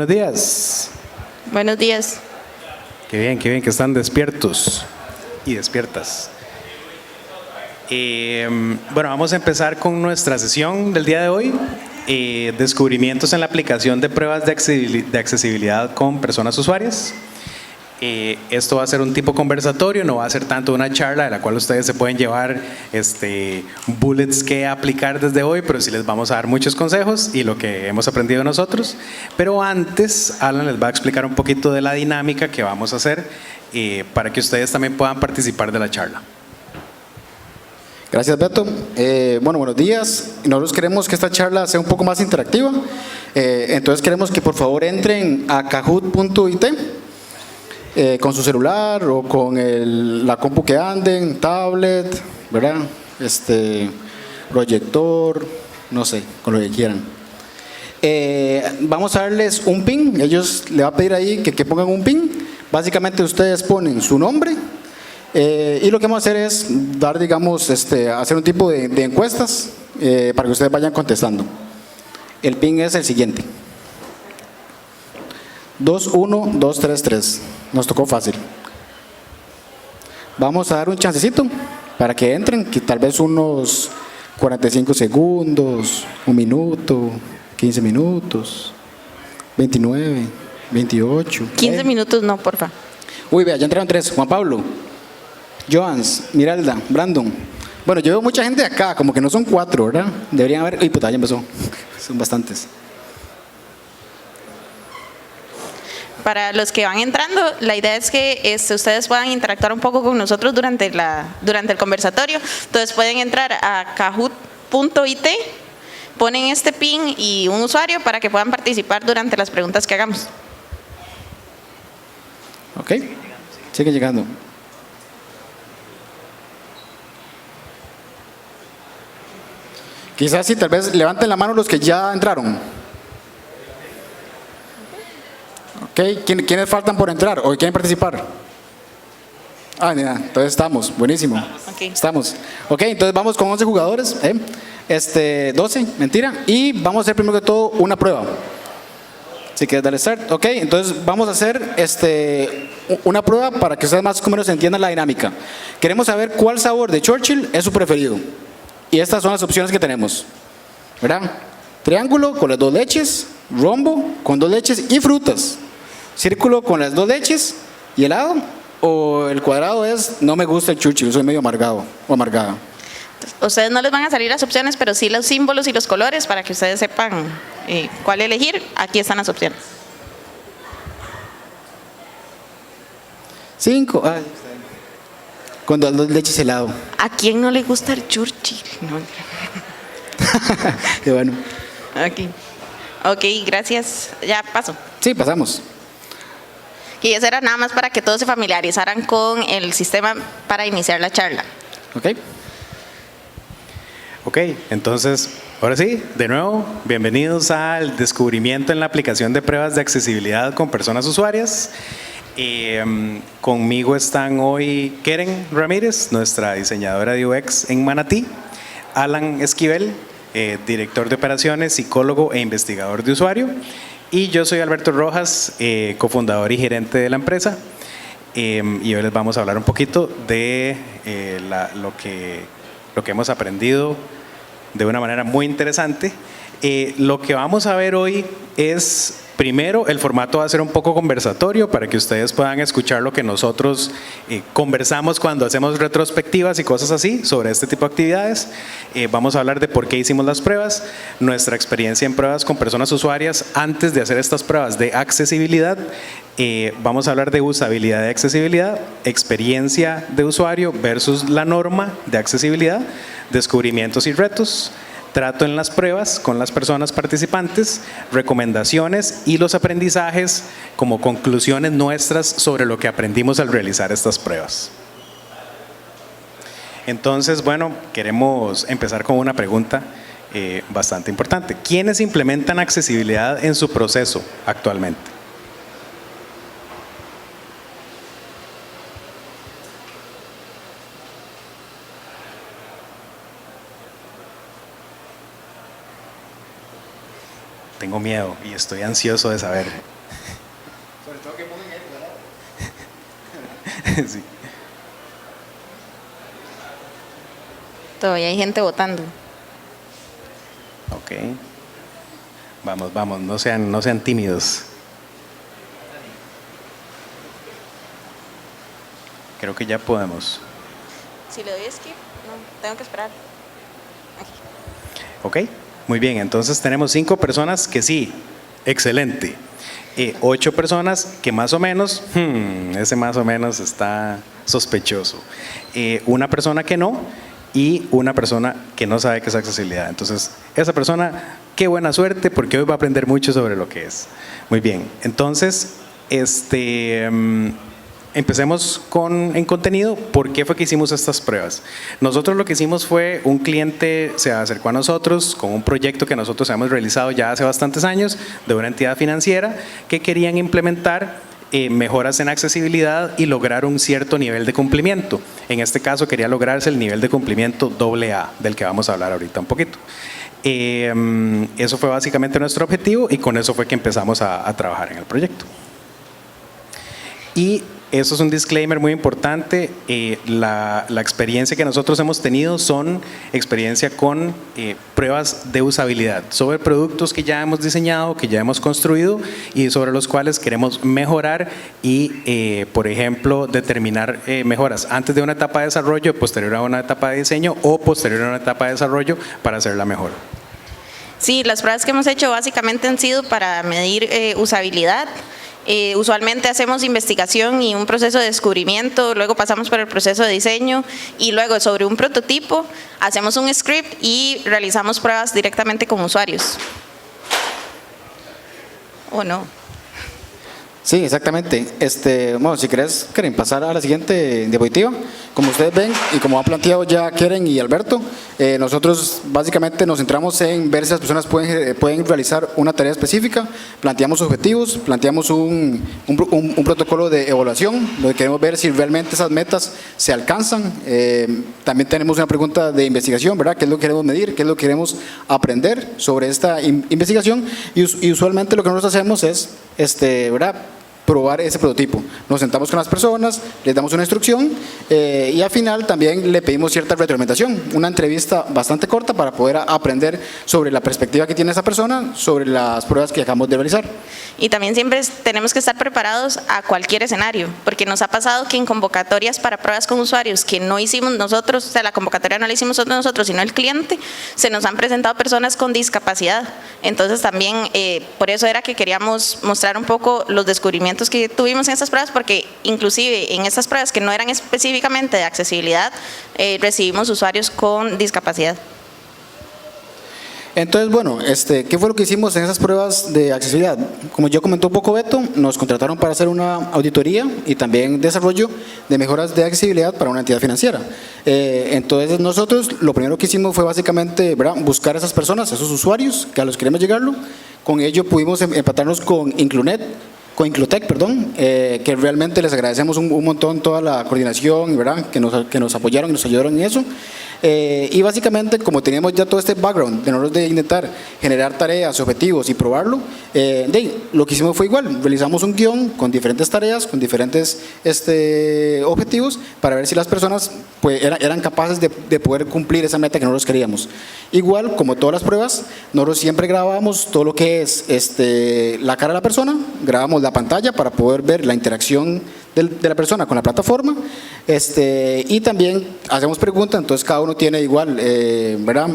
buenos días. Buenos días. Qué bien que están despiertos y despiertas. Bueno, vamos a empezar con nuestra sesión del día de hoy. Descubrimientos en la aplicación de pruebas de accesibilidad con personas usuarias. Esto va a ser un tipo conversatorio, no va a ser tanto una charla de la cual ustedes se pueden llevar bullets que aplicar desde hoy, pero sí les vamos a dar muchos consejos y lo que hemos aprendido nosotros. Pero antes, Alan les va a explicar un poquito de la dinámica que vamos a hacer para que ustedes también puedan participar de la charla. Gracias, Beto. Bueno, buenos días. Nosotros queremos que esta charla sea un poco más interactiva. Entonces queremos que por favor entren a kahoot.it con su celular o con la compu que anden, tablet, ¿verdad? Proyector, no sé, con lo que quieran. Vamos a darles un pin. Ellos le va a pedir ahí que pongan un pin. Básicamente ustedes ponen su nombre. Y lo que vamos a hacer es dar, digamos, hacer un tipo de encuestas para que ustedes vayan contestando. El pin es el siguiente: 21233. Nos tocó fácil. Vamos a dar un chancecito para que entren, que tal vez unos 45 segundos, un minuto, 15 minutos, 29, 28. 15 minutos no, porfa. Uy, vea, ya entraron 3. Juan Pablo, Joans, Miralda, Brandon. Bueno, yo veo mucha gente acá, como que no son 4, ¿verdad? Deberían haber. Uy, puta, ya empezó. Son bastantes. Para los que van entrando, la idea es que ustedes puedan interactuar un poco con nosotros durante el conversatorio. Entonces pueden entrar a kahoot.it, ponen este pin y un usuario para que puedan participar durante las preguntas que hagamos. Ok, sigue llegando. Quizás sí, tal vez levanten la mano los que ya entraron. Ok, ¿quiénes faltan por entrar o quieren participar? Ah, mira, entonces estamos, buenísimo. Okay. Estamos. Ok, entonces vamos con 11 jugadores, 12, mentira. Y vamos a hacer primero que todo una prueba. Si quieres darle start. Ok, entonces vamos a hacer una prueba para que ustedes más o menos entiendan la dinámica. Queremos saber cuál sabor de Churchill es su preferido. Y estas son las opciones que tenemos, ¿verdad? Triángulo con las 2 leches, rombo con 2 leches y frutas, círculo con las 2 leches y helado, o el cuadrado es no me gusta el Churchill, soy medio amargado o amargada. Ustedes no les van a salir las opciones, pero sí los símbolos y los colores para que ustedes sepan cuál elegir. Aquí están las opciones. 5, con 2 leches y helado. ¿A quién no le gusta el Churchill? No. Qué bueno. Aquí. Ok, gracias. Ya paso. Sí, pasamos. Y eso era nada más para que todos se familiarizaran con el sistema para iniciar la charla. Ok, entonces, ahora sí, de nuevo, bienvenidos al descubrimiento en la aplicación de pruebas de accesibilidad con personas usuarias. Conmigo están hoy Keren Ramírez, nuestra diseñadora de UX en Manatí, Alan Esquivel, director de operaciones, psicólogo e investigador de usuario, y yo soy Alberto Rojas, cofundador y gerente de la empresa. Y hoy les vamos a hablar un poquito de lo que hemos aprendido de una manera muy interesante. Lo que vamos a ver hoy es, primero, el formato va a ser un poco conversatorio para que ustedes puedan escuchar lo que nosotros conversamos cuando hacemos retrospectivas y cosas así sobre este tipo de actividades. Vamos a hablar de por qué hicimos las pruebas, nuestra experiencia en pruebas con personas usuarias antes de hacer estas pruebas de accesibilidad. Vamos a hablar de usabilidad de accesibilidad, experiencia de usuario versus la norma de accesibilidad, descubrimientos y retos, trato en las pruebas con las personas participantes, recomendaciones y los aprendizajes como conclusiones nuestras sobre lo que aprendimos al realizar estas pruebas. Entonces, bueno, queremos empezar con una pregunta bastante importante. ¿Quiénes implementan accesibilidad en su proceso actualmente? Tengo miedo y estoy ansioso de saber. Sí. Todavía hay gente votando. Ok. Vamos, vamos, no sean tímidos. Creo que ya podemos. Si le doy skip, no, tengo que esperar. Aquí. Ok, muy bien. Entonces tenemos 5 personas que sí, excelente. 8 personas que más o menos, ese más o menos está sospechoso. Una persona que no y una persona que no sabe qué es accesibilidad. Entonces, esa persona, qué buena suerte porque hoy va a aprender mucho sobre lo que es. Muy bien, entonces, empecemos en contenido. ¿Por qué fue que hicimos estas pruebas? Nosotros lo que hicimos fue, un cliente se acercó a nosotros con un proyecto que nosotros hemos realizado ya hace bastantes años de una entidad financiera que querían implementar mejoras en accesibilidad y lograr un cierto nivel de cumplimiento. En este caso quería lograrse el nivel de cumplimiento AA, del que vamos a hablar ahorita un poquito. Eso fue básicamente nuestro objetivo y con eso fue que empezamos a trabajar en el proyecto. Y eso es un disclaimer muy importante. La experiencia que nosotros hemos tenido son experiencia con pruebas de usabilidad sobre productos que ya hemos diseñado, que ya hemos construido y sobre los cuales queremos mejorar y, por ejemplo, determinar mejoras antes de una etapa de desarrollo, posterior a una etapa de diseño o posterior a una etapa de desarrollo para hacerla mejor. Sí, las pruebas que hemos hecho básicamente han sido para medir usabilidad. Usualmente hacemos investigación y un proceso de descubrimiento, luego pasamos por el proceso de diseño y luego sobre un prototipo hacemos un script y realizamos pruebas directamente con usuarios. ¿O no? Sí, exactamente. Bueno, si querés, Keren, pasar a la siguiente diapositiva. Como ustedes ven y como han planteado ya Keren y Alberto, nosotros básicamente nos centramos en ver si las personas pueden realizar una tarea específica, planteamos objetivos, planteamos un protocolo de evaluación, donde queremos ver si realmente esas metas se alcanzan. También tenemos una pregunta de investigación, ¿verdad? ¿Qué es lo que queremos medir? ¿Qué es lo que queremos aprender sobre esta investigación? Y usualmente lo que nosotros hacemos es, ¿verdad?, probar ese prototipo. Nos sentamos con las personas, les damos una instrucción y al final también le pedimos cierta retroalimentación, una entrevista bastante corta para poder aprender sobre la perspectiva que tiene esa persona sobre las pruebas que acabamos de realizar. Y también siempre tenemos que estar preparados a cualquier escenario, porque nos ha pasado que en convocatorias para pruebas con usuarios que no hicimos nosotros, o sea, la convocatoria no la hicimos nosotros, sino el cliente, se nos han presentado personas con discapacidad. Entonces también por eso era que queríamos mostrar un poco los descubrimientos que tuvimos en estas pruebas, porque inclusive en estas pruebas que no eran específicamente de accesibilidad, recibimos usuarios con discapacidad. Entonces, bueno, ¿qué fue lo que hicimos en esas pruebas de accesibilidad? Como yo comentó un poco Beto, nos contrataron para hacer una auditoría y también desarrollo de mejoras de accesibilidad para una entidad financiera. Entonces, nosotros lo primero que hicimos fue básicamente, ¿verdad?, buscar a esas personas, a esos usuarios que a los que queremos llegarlo. Con ello pudimos empatarnos con Inclutec, que realmente les agradecemos un montón toda la coordinación, ¿verdad?, que nos apoyaron y nos ayudaron en eso. Y básicamente, como teníamos ya todo este background de intentar generar tareas, objetivos y probarlo, lo que hicimos fue igual, realizamos un guión con diferentes tareas, con diferentes objetivos, para ver si las personas pues, eran capaces de poder cumplir esa meta que nosotros queríamos. Igual, como todas las pruebas, nosotros siempre grabamos todo lo que es la cara de la persona, grabamos la pantalla para poder ver la interacción de la persona con la plataforma, y también hacemos preguntas, entonces cada uno tiene igual, ¿verdad?,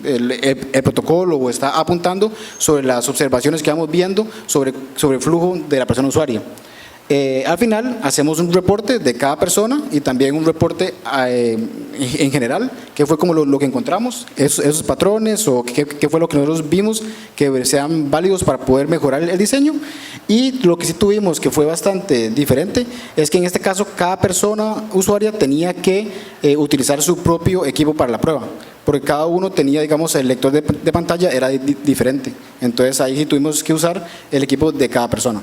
el protocolo o está apuntando sobre las observaciones que vamos viendo sobre el flujo de la persona usuaria. Al final hacemos un reporte de cada persona y también un reporte en general, qué fue como lo que encontramos, esos patrones o qué fue lo que nosotros vimos que sean válidos para poder mejorar el diseño. Y lo que sí tuvimos que fue bastante diferente es que en este caso cada persona usuaria tenía que utilizar su propio equipo para la prueba, porque cada uno tenía, digamos, el lector de pantalla era diferente. Entonces ahí sí tuvimos que usar el equipo de cada persona.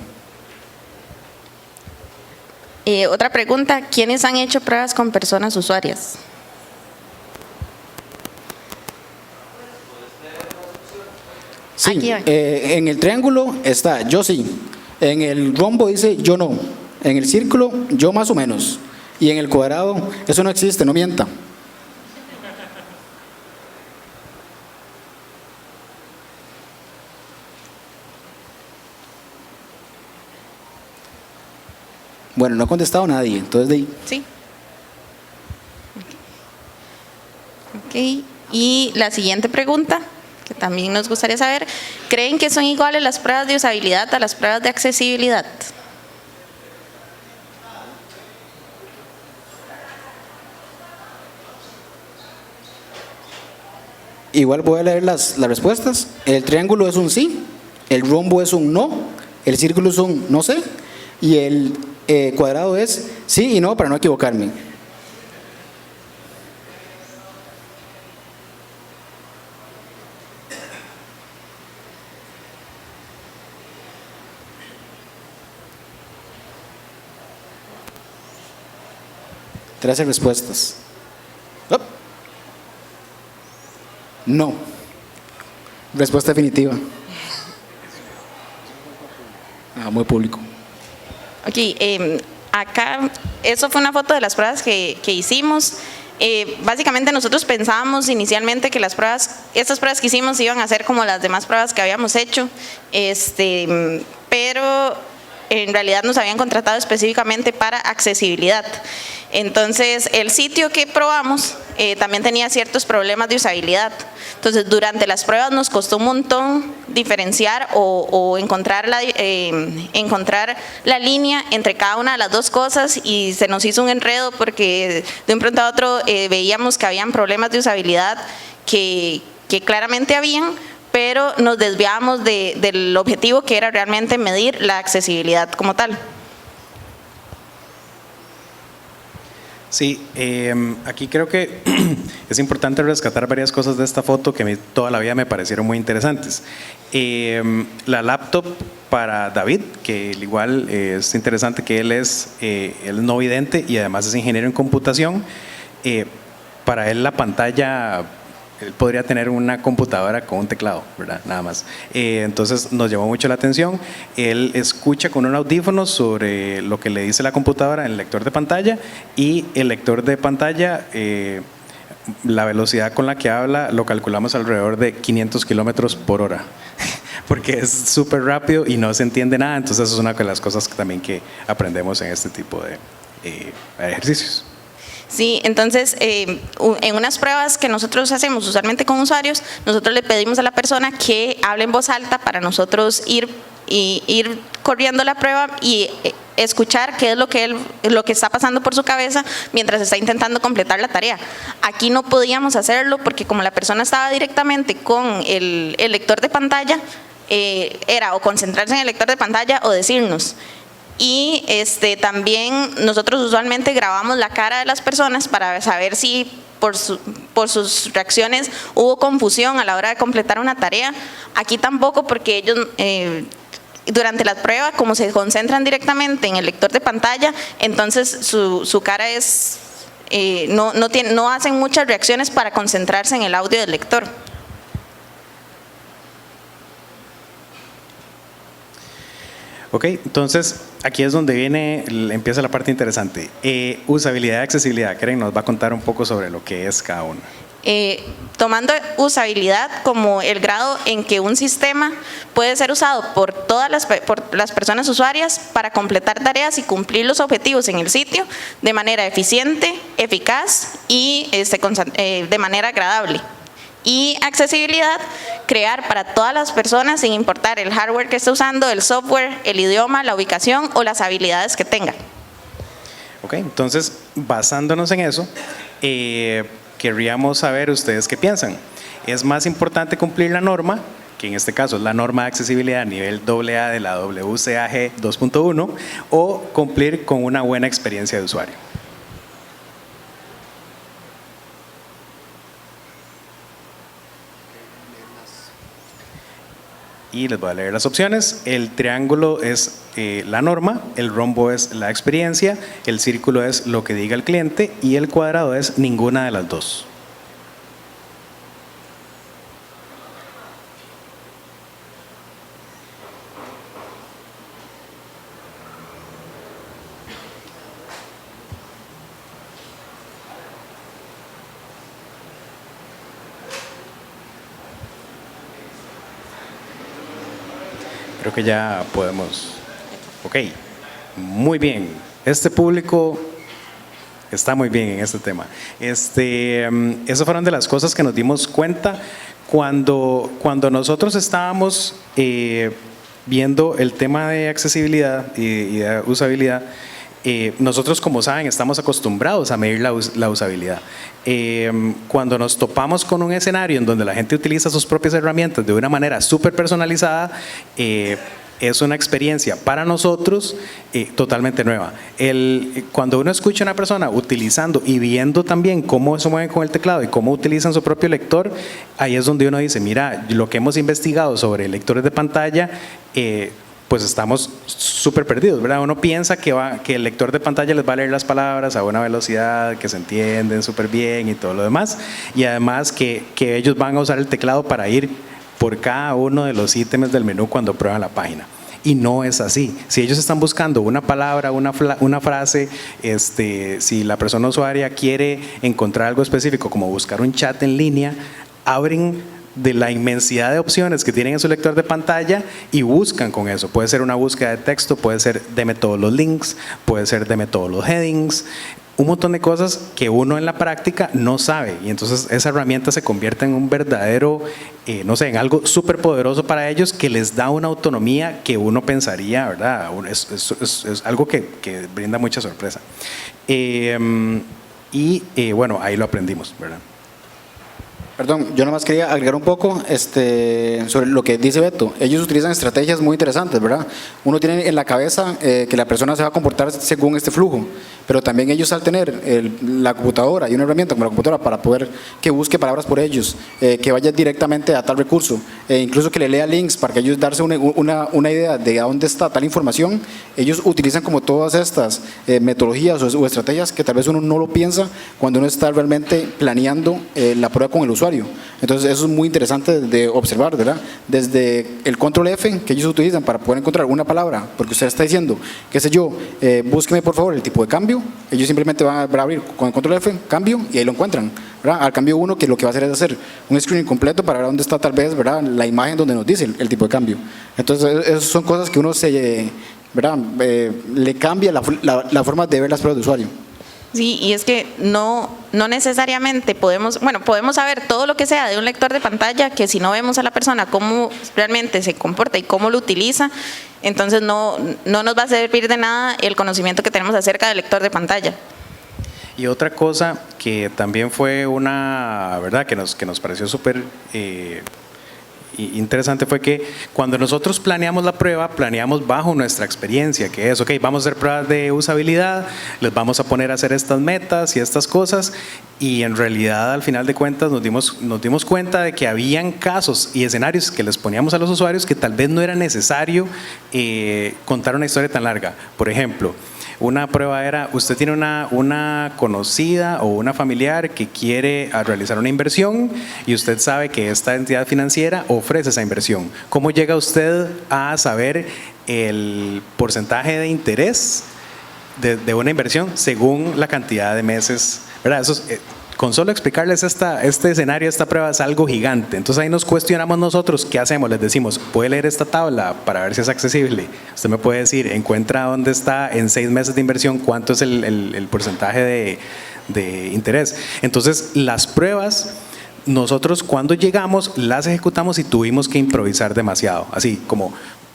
Otra pregunta, ¿quiénes han hecho pruebas con personas usuarias? Sí, Aquí. en el triángulo está yo sí, en el rombo dice yo no. En el círculo, yo más o menos. Y en el cuadrado, eso no existe, no mienta. Bueno, no ha contestado nadie, entonces de ahí. Sí. Ok. Y la siguiente pregunta, que también nos gustaría saber, ¿creen que son iguales las pruebas de usabilidad a las pruebas de accesibilidad? Igual voy a leer las respuestas. El triángulo es un sí, el rombo es un no, el círculo es un no sé, y el cuadrado es sí y no para no equivocarme. Trece respuestas. ¡Op! No. Respuesta definitiva. Muy público. Ok, acá, eso fue una foto de las pruebas que hicimos. Básicamente nosotros pensábamos inicialmente que estas pruebas que hicimos iban a ser como las demás pruebas que habíamos hecho, pero en realidad nos habían contratado específicamente para accesibilidad. Entonces, el sitio que probamos también tenía ciertos problemas de usabilidad. Entonces, durante las pruebas nos costó un montón diferenciar o encontrar la línea entre cada una de las dos cosas, y se nos hizo un enredo porque de un pronto a otro veíamos que habían problemas de usabilidad que claramente habían, pero nos desviábamos del objetivo, que era realmente medir la accesibilidad como tal. Sí, aquí creo que es importante rescatar varias cosas de esta foto que a mí toda la vida me parecieron muy interesantes. La laptop para David, que igual es interesante que él es no vidente y además es ingeniero en computación. Para él la pantalla, él podría tener una computadora con un teclado, ¿verdad? Nada más. Entonces nos llamó mucho la atención. Él escucha con un audífono sobre lo que le dice la computadora en el lector de pantalla, y el lector de pantalla, la velocidad con la que habla lo calculamos alrededor de 500 kilómetros por hora, porque es súper rápido y no se entiende nada. Entonces eso es una de las cosas que también que aprendemos en este tipo de ejercicios. Sí, entonces en unas pruebas que nosotros hacemos usualmente con usuarios, nosotros le pedimos a la persona que hable en voz alta para nosotros ir corriendo la prueba y escuchar qué es lo que está pasando por su cabeza mientras está intentando completar la tarea. Aquí no podíamos hacerlo porque como la persona estaba directamente con el lector de pantalla, era o concentrarse en el lector de pantalla o decirnos. Y también nosotros usualmente grabamos la cara de las personas para saber si por sus reacciones hubo confusión a la hora de completar una tarea. Aquí tampoco, porque ellos durante la prueba, como se concentran directamente en el lector de pantalla, entonces su cara es no hacen muchas reacciones para concentrarse en el audio del lector. Ok, entonces aquí es donde empieza la parte interesante. Usabilidad y accesibilidad. Karen nos va a contar un poco sobre lo que es cada uno. Tomando usabilidad como el grado en que un sistema puede ser usado por todas por las personas usuarias para completar tareas y cumplir los objetivos en el sitio de manera eficiente, eficaz y de manera agradable. Y accesibilidad, crear para todas las personas sin importar el hardware que esté usando, el software, el idioma, la ubicación o las habilidades que tenga. Ok, entonces basándonos en eso, querríamos saber ustedes qué piensan. ¿Es más importante cumplir la norma, que en este caso es la norma de accesibilidad a nivel AA de la WCAG 2.1, o cumplir con una buena experiencia de usuario? Y les voy a leer las opciones. El triángulo es la norma, el rombo es la experiencia, el círculo es lo que diga el cliente y el cuadrado es ninguna de las dos. Creo que ya podemos. Ok, muy bien. Este público está muy bien en este tema. Esas fueron de las cosas que nos dimos cuenta cuando nosotros estábamos viendo el tema de accesibilidad y de usabilidad. Nosotros, como saben, estamos acostumbrados a medir la usabilidad. Cuando nos topamos con un escenario en donde la gente utiliza sus propias herramientas de una manera súper personalizada, es una experiencia para nosotros totalmente nueva. Cuando uno escucha a una persona utilizando y viendo también cómo se mueven con el teclado y cómo utilizan su propio lector, ahí es donde uno dice, mira, lo que hemos investigado sobre lectores de pantalla, pues estamos súper perdidos, ¿verdad? Uno piensa que el lector de pantalla les va a leer las palabras a una velocidad que se entienden súper bien y todo lo demás, y además que ellos van a usar el teclado para ir por cada uno de los ítems del menú cuando prueban la página. Y no es así. Si ellos están buscando una palabra, una frase, si la persona usuaria quiere encontrar algo específico, como buscar un chat en línea, abren de la inmensidad de opciones que tienen en su lector de pantalla y buscan con eso. Puede ser una búsqueda de texto, puede ser deme todos los links, puede ser deme todos los headings, un montón de cosas que uno en la práctica no sabe, y entonces esa herramienta se convierte en un verdadero, no sé, en algo súper poderoso para ellos, que les da una autonomía que uno pensaría, ¿verdad? Es algo que brinda mucha sorpresa. Bueno, ahí lo aprendimos, ¿verdad? Perdón, yo nada más quería agregar un poco sobre lo que dice Beto. Ellos utilizan estrategias muy interesantes, ¿verdad? Uno tiene en la cabeza que la persona se va a comportar según este flujo, pero también ellos, al tener la computadora y una herramienta como la computadora para poder que busque palabras por ellos, que vaya directamente a tal recurso, incluso que le lea links para que ellos darse una idea de a dónde está tal información, ellos utilizan como todas estas metodologías o estrategias que tal vez uno no lo piensa cuando uno está realmente planeando la prueba con el usuario. Entonces eso es muy interesante de observar, ¿verdad? Desde el control F que ellos utilizan para poder encontrar una palabra, porque usted está diciendo, qué sé yo, búsqueme por favor el tipo de cambio, ellos simplemente van a abrir con el control F, cambio, y ahí lo encuentran, ¿verdad? Al cambio uno, que lo que va a hacer es hacer un screening completo para ver dónde está tal vez, ¿verdad?, la imagen donde nos dice el tipo de cambio. Entonces esas son cosas que uno ¿verdad?, le cambia la forma de ver las pruebas de usuario. Sí, y es que no necesariamente podemos saber todo lo que sea de un lector de pantalla, que si no vemos a la persona cómo realmente se comporta y cómo lo utiliza, entonces no nos va a servir de nada el conocimiento que tenemos acerca del lector de pantalla. Y otra cosa que también fue una, ¿verdad?, que nos pareció súper interesante, fue que cuando nosotros planeamos la prueba, planeamos bajo nuestra experiencia, que es, ok, vamos a hacer pruebas de usabilidad, les vamos a poner a hacer estas metas y estas cosas, y en realidad al final de cuentas nos dimos cuenta de que habían casos y escenarios que les poníamos a los usuarios que tal vez no era necesario contar una historia tan larga. Por ejemplo, una prueba era, usted tiene una conocida o una familiar que quiere realizar una inversión y usted sabe que esta entidad financiera ofrece esa inversión. ¿Cómo llega usted a saber el porcentaje de interés de una inversión según la cantidad de meses, ¿verdad? Eso es, con solo explicarles este escenario, esta prueba es algo gigante. Entonces ahí nos cuestionamos nosotros, ¿qué hacemos? Les decimos, ¿puede leer esta tabla para ver si es accesible? Usted me puede decir, encuentra dónde está en 6 meses de inversión, cuánto es el porcentaje de interés. Entonces las pruebas, nosotros cuando llegamos las ejecutamos y tuvimos que improvisar demasiado, así como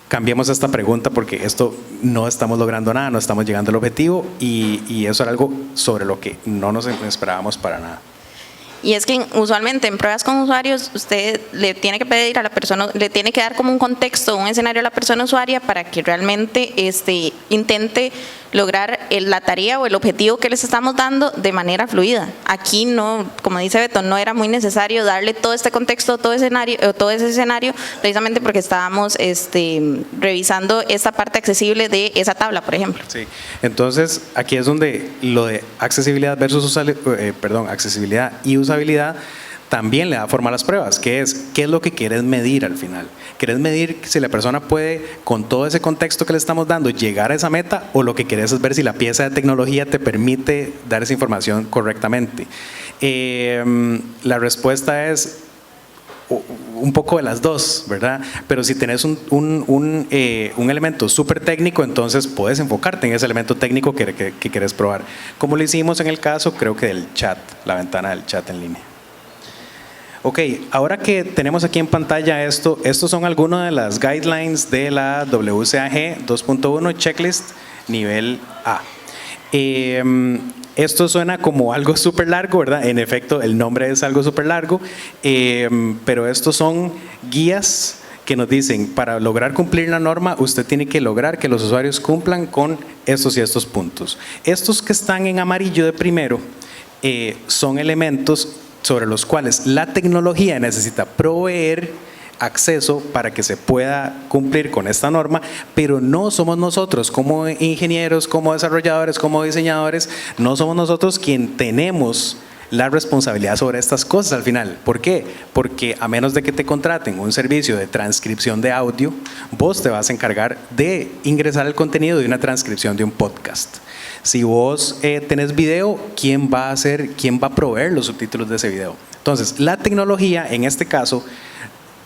cambiemos esta pregunta porque esto no estamos logrando nada, no estamos llegando al objetivo, y eso era algo sobre lo que no nos esperábamos para nada. Y es que usualmente en pruebas con usuarios usted le tiene que pedir a la persona, le tiene que dar como un contexto, un escenario a la persona usuaria para que realmente intente lograr la tarea o el objetivo que les estamos dando de manera fluida. Aquí no, como dice Beto, no era muy necesario darle todo este contexto, todo ese escenario, precisamente porque estábamos revisando esta parte accesible de esa tabla, por ejemplo. Sí, entonces aquí es donde lo de accesibilidad accesibilidad y usabilidad también le da forma a las pruebas, que es, ¿qué es lo que quieres medir al final? ¿Quieres medir si la persona puede, con todo ese contexto que le estamos dando, llegar a esa meta, o lo que quieres es ver si la pieza de tecnología te permite dar esa información correctamente? La respuesta es un poco de las dos, ¿verdad? Pero si tenés un elemento súper técnico, entonces puedes enfocarte en ese elemento técnico que querés probar. Como lo hicimos en el caso, creo que del chat, la ventana del chat en línea. Ok, ahora que tenemos aquí en pantalla estos son algunas de las guidelines de la WCAG 2.1 Checklist nivel A. Esto suena como algo súper largo, ¿verdad? En efecto, el nombre es algo súper largo, pero estos son guías que nos dicen, para lograr cumplir la norma, usted tiene que lograr que los usuarios cumplan con estos y estos puntos. Estos que están en amarillo de primero son elementos sobre los cuales la tecnología necesita proveer acceso para que se pueda cumplir con esta norma, pero no somos nosotros como ingenieros, como desarrolladores, como diseñadores, no somos nosotros quien tenemos la responsabilidad sobre estas cosas al final. ¿Por qué? Porque a menos de que te contraten un servicio de transcripción de audio, vos te vas a encargar de ingresar el contenido de una transcripción de un podcast. Si vos tenés video, ¿quién va a proveer los subtítulos de ese video? Entonces, la tecnología, en este caso,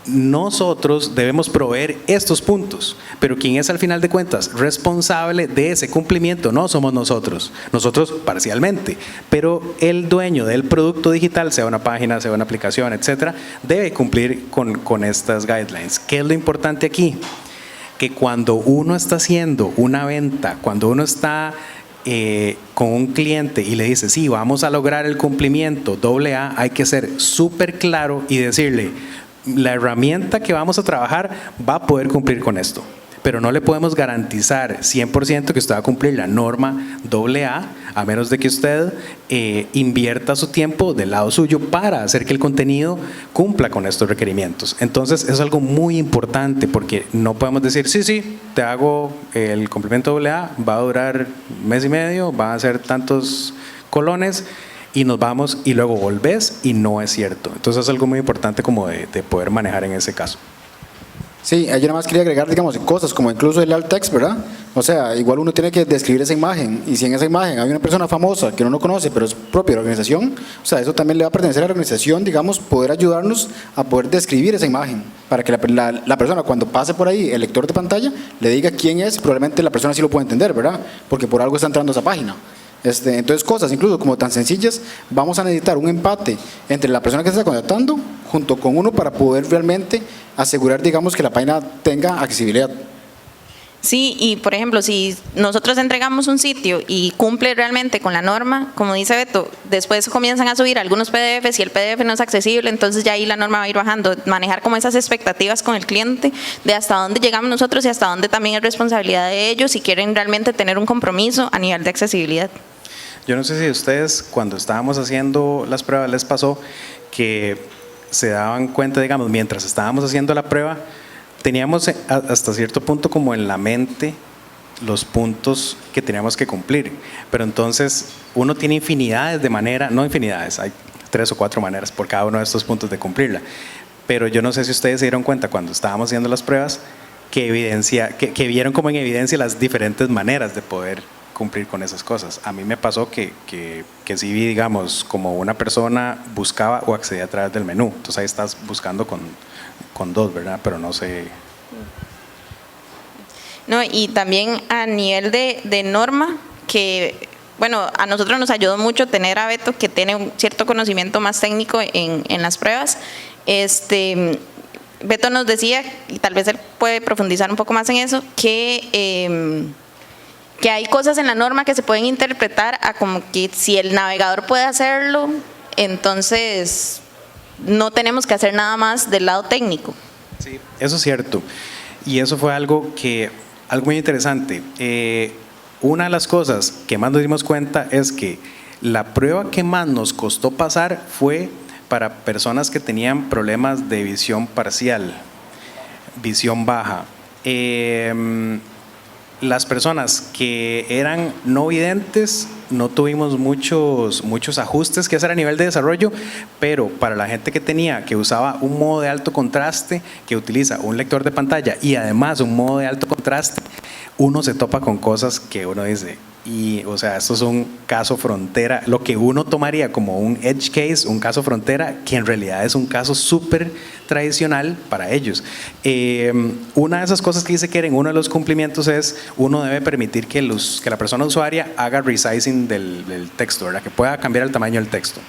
nosotros debemos proveer estos puntos, pero quien es al final de cuentas responsable de ese cumplimiento no somos nosotros parcialmente, pero el dueño del producto digital, sea una página, sea una aplicación, etcétera, debe cumplir con estas guidelines. ¿Qué es lo importante aquí? Que cuando uno está haciendo una venta, cuando uno está con un cliente y le dice, sí, vamos a lograr el cumplimiento AA, hay que ser súper claro y decirle, la herramienta que vamos a trabajar va a poder cumplir con esto, pero no le podemos garantizar 100% que usted va a cumplir la norma AA, a menos de que usted invierta su tiempo del lado suyo para hacer que el contenido cumpla con estos requerimientos. Entonces es algo muy importante, porque no podemos decir, sí, te hago el complemento AA, va a durar un mes y medio, va a ser tantos colones, y nos vamos y luego volvés y no es cierto. Entonces es algo muy importante como de poder manejar en ese caso. Sí, yo nada más quería agregar, digamos, cosas como incluso el alt text, ¿verdad? O sea, igual uno tiene que describir esa imagen, y si en esa imagen hay una persona famosa que uno no conoce, pero es propia de la organización, o sea, eso también le va a pertenecer a la organización, digamos, poder ayudarnos a poder describir esa imagen, para que la persona cuando pase por ahí, el lector de pantalla, le diga quién es, probablemente la persona sí lo puede entender, ¿verdad? Porque por algo está entrando a esa página. Entonces cosas incluso como tan sencillas, vamos a necesitar un empate entre la persona que se está contactando junto con uno para poder realmente asegurar, digamos, que la página tenga accesibilidad. Sí, y por ejemplo, si nosotros entregamos un sitio y cumple realmente con la norma, como dice Beto, después comienzan a subir algunos PDFs y el PDF no es accesible, entonces ya ahí la norma va a ir bajando. Manejar como esas expectativas con el cliente de hasta dónde llegamos nosotros y hasta dónde también es responsabilidad de ellos si quieren realmente tener un compromiso a nivel de accesibilidad. Yo no sé si a ustedes, cuando estábamos haciendo las pruebas, les pasó que se daban cuenta, digamos, mientras estábamos haciendo la prueba, teníamos hasta cierto punto como en la mente los puntos que teníamos que cumplir, pero entonces uno tiene infinidades de maneras, no infinidades, hay 3 o 4 maneras por cada uno de estos puntos de cumplirla, pero yo no sé si ustedes se dieron cuenta cuando estábamos haciendo las pruebas que vieron como en evidencia las diferentes maneras de poder cumplir con esas cosas. A mí me pasó que sí vi, digamos, como una persona buscaba o accedía a través del menú, entonces ahí estás buscando con 2, ¿verdad? Pero no sé. No, y también a nivel de norma, que bueno, a nosotros nos ayudó mucho tener a Beto, que tiene un cierto conocimiento más técnico en las pruebas. Beto nos decía, y tal vez él puede profundizar un poco más en eso, que hay cosas en la norma que se pueden interpretar a como que si el navegador puede hacerlo, entonces no tenemos que hacer nada más del lado técnico. Sí, eso es cierto. Y eso fue algo muy interesante. Una de las cosas que más nos dimos cuenta es que la prueba que más nos costó pasar fue para personas que tenían problemas de visión parcial, visión baja. Las personas que eran no videntes no tuvimos muchos ajustes que hacer a nivel de desarrollo, pero para la gente que usaba un modo de alto contraste, que utiliza un lector de pantalla y además un modo de alto contraste, uno se topa con cosas que uno dice, Y, o sea, esto es un caso frontera, lo que uno tomaría como un edge case, un caso frontera, que en realidad es un caso súper tradicional para ellos. Una de esas cosas que dice Keren, uno de los cumplimientos es, uno debe permitir que la persona usuaria haga resizing del texto, ¿verdad? Que pueda cambiar el tamaño del texto.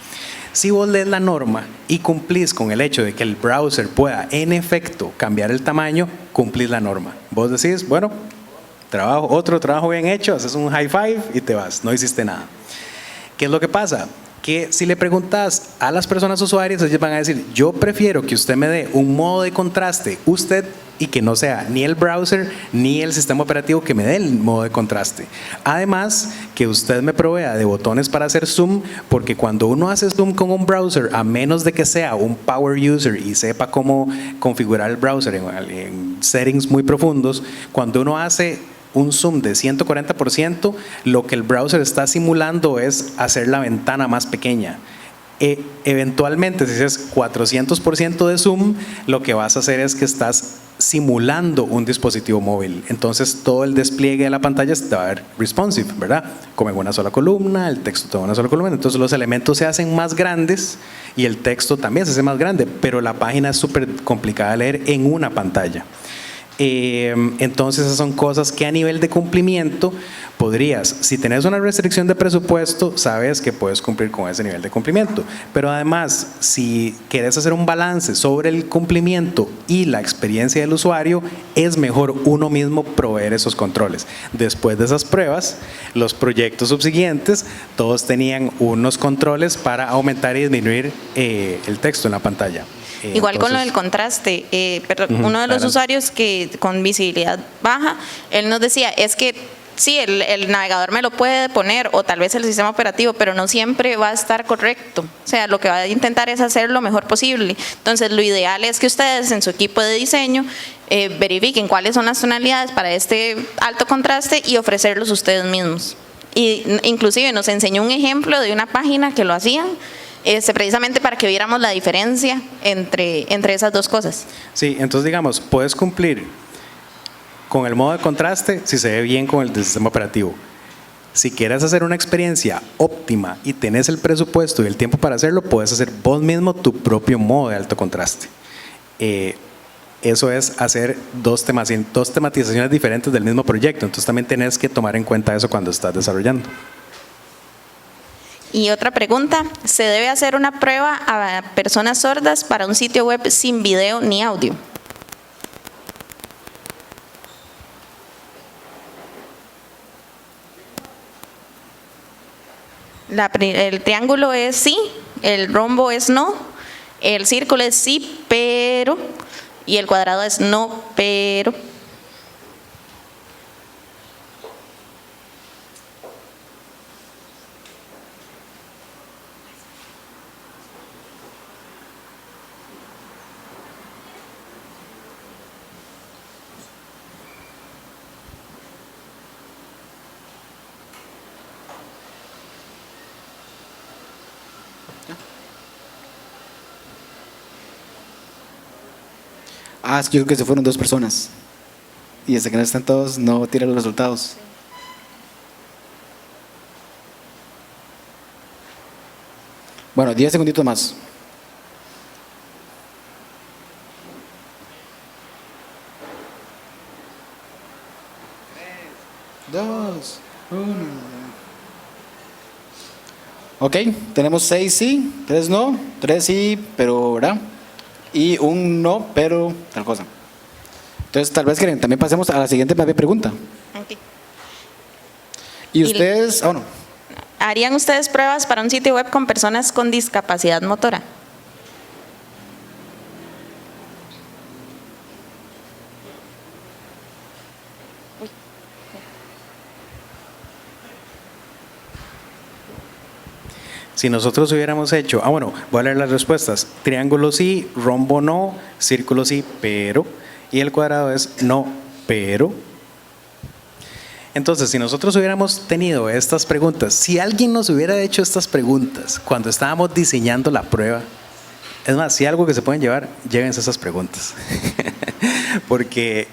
Si vos lees la norma y cumplís con el hecho de que el browser pueda, en efecto, cambiar el tamaño, cumplís la norma. Vos decís, bueno, otro trabajo bien hecho, haces un high five y te vas, no hiciste nada. ¿Qué es lo que pasa? Que si le preguntas a las personas usuarias, ellos van a decir, yo prefiero que usted me dé un modo de contraste, usted, y que no sea ni el browser ni el sistema operativo que me dé el modo de contraste. Además, que usted me provea de botones para hacer zoom, porque cuando uno hace zoom con un browser, a menos de que sea un power user y sepa cómo configurar el browser en settings muy profundos, cuando uno hace un zoom de 140%, lo que el browser está simulando es hacer la ventana más pequeña. Eventualmente, si haces 400% de zoom, lo que vas a hacer es que estás simulando un dispositivo móvil. Entonces, todo el despliegue de la pantalla te va a ver responsive, ¿verdad? Como en una sola columna, el texto todo en una sola columna. Entonces, los elementos se hacen más grandes y el texto también se hace más grande, pero la página es súper complicada de leer en una pantalla. Entonces esas son cosas que a nivel de cumplimiento podrías, si tenés una restricción de presupuesto, sabes que puedes cumplir con ese nivel de cumplimiento, pero además si quieres hacer un balance sobre el cumplimiento y la experiencia del usuario, es mejor uno mismo proveer esos controles. Después de esas pruebas, los proyectos subsiguientes todos tenían unos controles para aumentar y disminuir el texto en la pantalla. Igual con lo del contraste, uno de los usuarios que con visibilidad baja, él nos decía, es que sí, el navegador me lo puede poner o tal vez el sistema operativo, pero no siempre va a estar correcto. O sea, lo que va a intentar es hacer lo mejor posible. Entonces, lo ideal es que ustedes en su equipo de diseño verifiquen cuáles son las tonalidades para este alto contraste y ofrecerlos ustedes mismos. Y inclusive nos enseñó un ejemplo de una página que lo hacían, precisamente para que viéramos la diferencia entre esas dos cosas. Sí, entonces digamos, puedes cumplir con el modo de contraste si se ve bien con el del sistema operativo. Si quieres hacer una experiencia óptima y tenés el presupuesto y el tiempo para hacerlo, puedes hacer vos mismo tu propio modo de alto contraste. Eso es hacer dos tematizaciones diferentes del mismo proyecto, entonces también tenés que tomar en cuenta eso cuando estás desarrollando. Y otra pregunta, ¿se debe hacer una prueba a personas sordas para un sitio web sin video ni audio? El triángulo es sí, el rombo es no, el círculo es sí, pero, y el cuadrado es no, pero. Ah, es que yo creo que se fueron 2 personas. Y hasta que no están todos, no tiran los resultados. Bueno, 10 segunditos más. 2, 1. Ok, tenemos 6 sí, 3 no, 3 sí, pero ¿verdad? Y un no, pero tal cosa. Entonces, tal vez quieren, también pasemos a la siguiente pregunta. Okay. ¿Y ustedes, no? ¿Harían ustedes pruebas para un sitio web con personas con discapacidad motora? Si nosotros hubiéramos hecho, bueno, voy a leer las respuestas. Triángulo sí, rombo no, círculo sí, pero, y el cuadrado es no, pero. Entonces, si nosotros hubiéramos tenido estas preguntas, si alguien nos hubiera hecho estas preguntas cuando estábamos diseñando la prueba, es más, si algo que se pueden llevar, llévense esas preguntas. Porque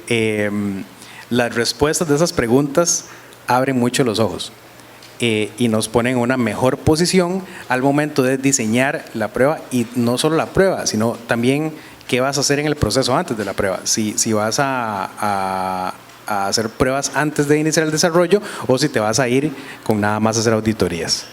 las respuestas de esas preguntas abren mucho los ojos. y nos ponen en una mejor posición al momento de diseñar la prueba, y no solo la prueba, sino también qué vas a hacer en el proceso antes de la prueba. Si vas a hacer pruebas antes de iniciar el desarrollo o si te vas a ir con nada más a hacer auditorías.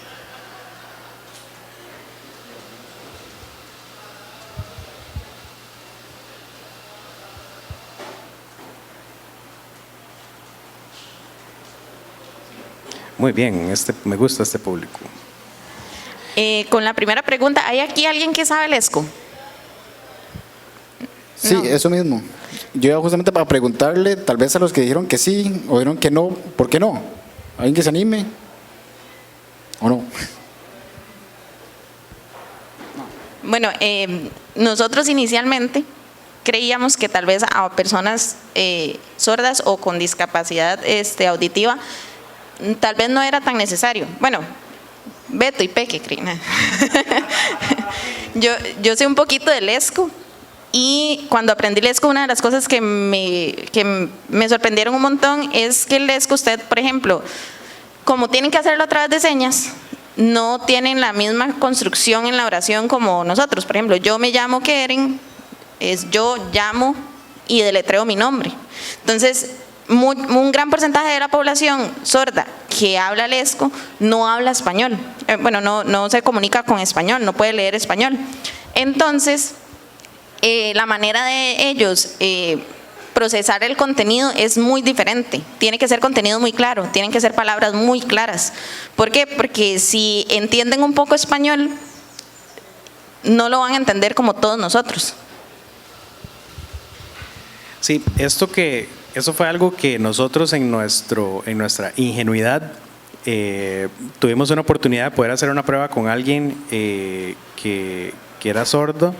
Muy bien, me gusta este público. Con la primera pregunta, ¿hay aquí alguien que sabe el ESCO? Sí, No. eso mismo. Yo iba justamente para preguntarle, tal vez a los que dijeron que sí o dijeron que no, ¿por qué no? ¿Alguien que se anime? ¿O no? Bueno, nosotros inicialmente creíamos que tal vez a personas sordas o con discapacidad auditiva tal vez no era tan necesario. Bueno, Beto y Peque, Crina. yo sé un poquito del ESCO, y cuando aprendí el ESCO, una de las cosas que me sorprendieron un montón es que el ESCO, usted, por ejemplo, como tienen que hacerlo a través de señas, no tienen la misma construcción en la oración como nosotros. Por ejemplo, yo me llamo Keren, es yo llamo y deletreo mi nombre. Entonces, un gran porcentaje de la población sorda que habla el ESCO no habla español. Bueno, no se comunica con español, no puede leer español. Entonces, la manera de ellos procesar el contenido es muy diferente. Tiene que ser contenido muy claro, tienen que ser palabras muy claras. ¿Por qué? Porque si entienden un poco español, no lo van a entender como todos nosotros. Sí, eso fue algo que nosotros en nuestra ingenuidad tuvimos una oportunidad de poder hacer una prueba con alguien que era sordo,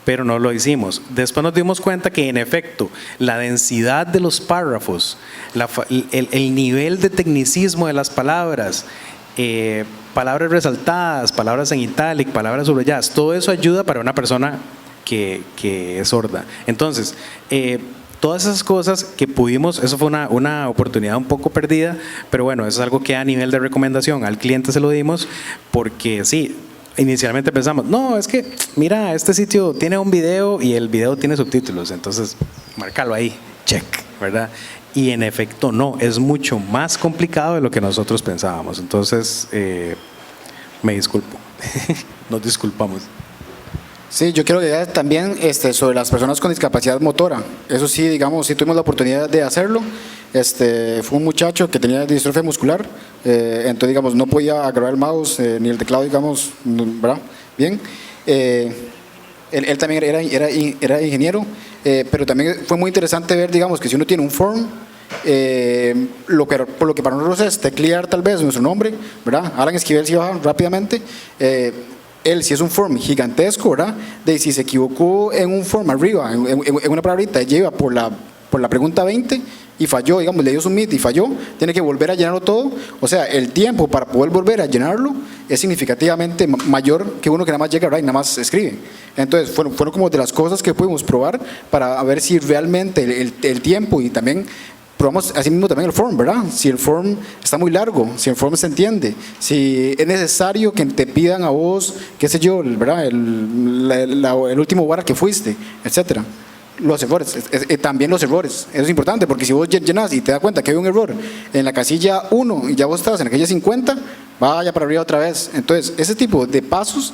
pero no lo hicimos. Después nos dimos cuenta que en efecto la densidad de los párrafos, el nivel de tecnicismo de las palabras, palabras resaltadas, palabras en itálico, palabras subrayadas, todo eso ayuda para una persona que es sorda. Entonces, todas esas cosas que pudimos, eso fue una oportunidad un poco perdida, pero bueno, eso es algo que a nivel de recomendación al cliente se lo dimos, porque sí, inicialmente pensamos, no, es que mira, este sitio tiene un video y el video tiene subtítulos, entonces márcalo ahí, check, ¿verdad? Y en efecto no, es mucho más complicado de lo que nosotros pensábamos. Entonces, me disculpo, nos disculpamos. Sí, yo quiero agregar también sobre las personas con discapacidad motora. Eso sí, digamos, sí tuvimos la oportunidad de hacerlo. Fue un muchacho que tenía distrofia muscular, entonces, digamos, no podía agarrar el mouse ni el teclado, digamos, ¿verdad? Bien. Él también era ingeniero, pero también fue muy interesante ver, digamos, que si uno tiene un form, por lo que para nosotros es teclear tal vez nuestro nombre, ¿verdad? Alan Esquivel, si baja rápidamente. Él, si es un form gigantesco, ¿verdad? De si se equivocó en un form arriba, en una palabrita, lleva por la pregunta 20 y falló, digamos, le dio submit y falló, tiene que volver a llenarlo todo. O sea, el tiempo para poder volver a llenarlo es significativamente mayor que uno que nada más llega, ¿verdad? Y nada más escribe. Entonces, fueron como de las cosas que pudimos probar para ver si realmente el tiempo, y también probamos así mismo también el form, ¿verdad? Si el form está muy largo, si el form se entiende, si es necesario que te pidan a vos, qué sé yo, ¿verdad? El último bar que fuiste, etcétera. Los errores, también los errores, eso es importante, porque si vos llenas y te das cuenta que hay un error en la casilla 1 y ya vos estás en la casilla 50, vaya para arriba otra vez. Entonces, ese tipo de pasos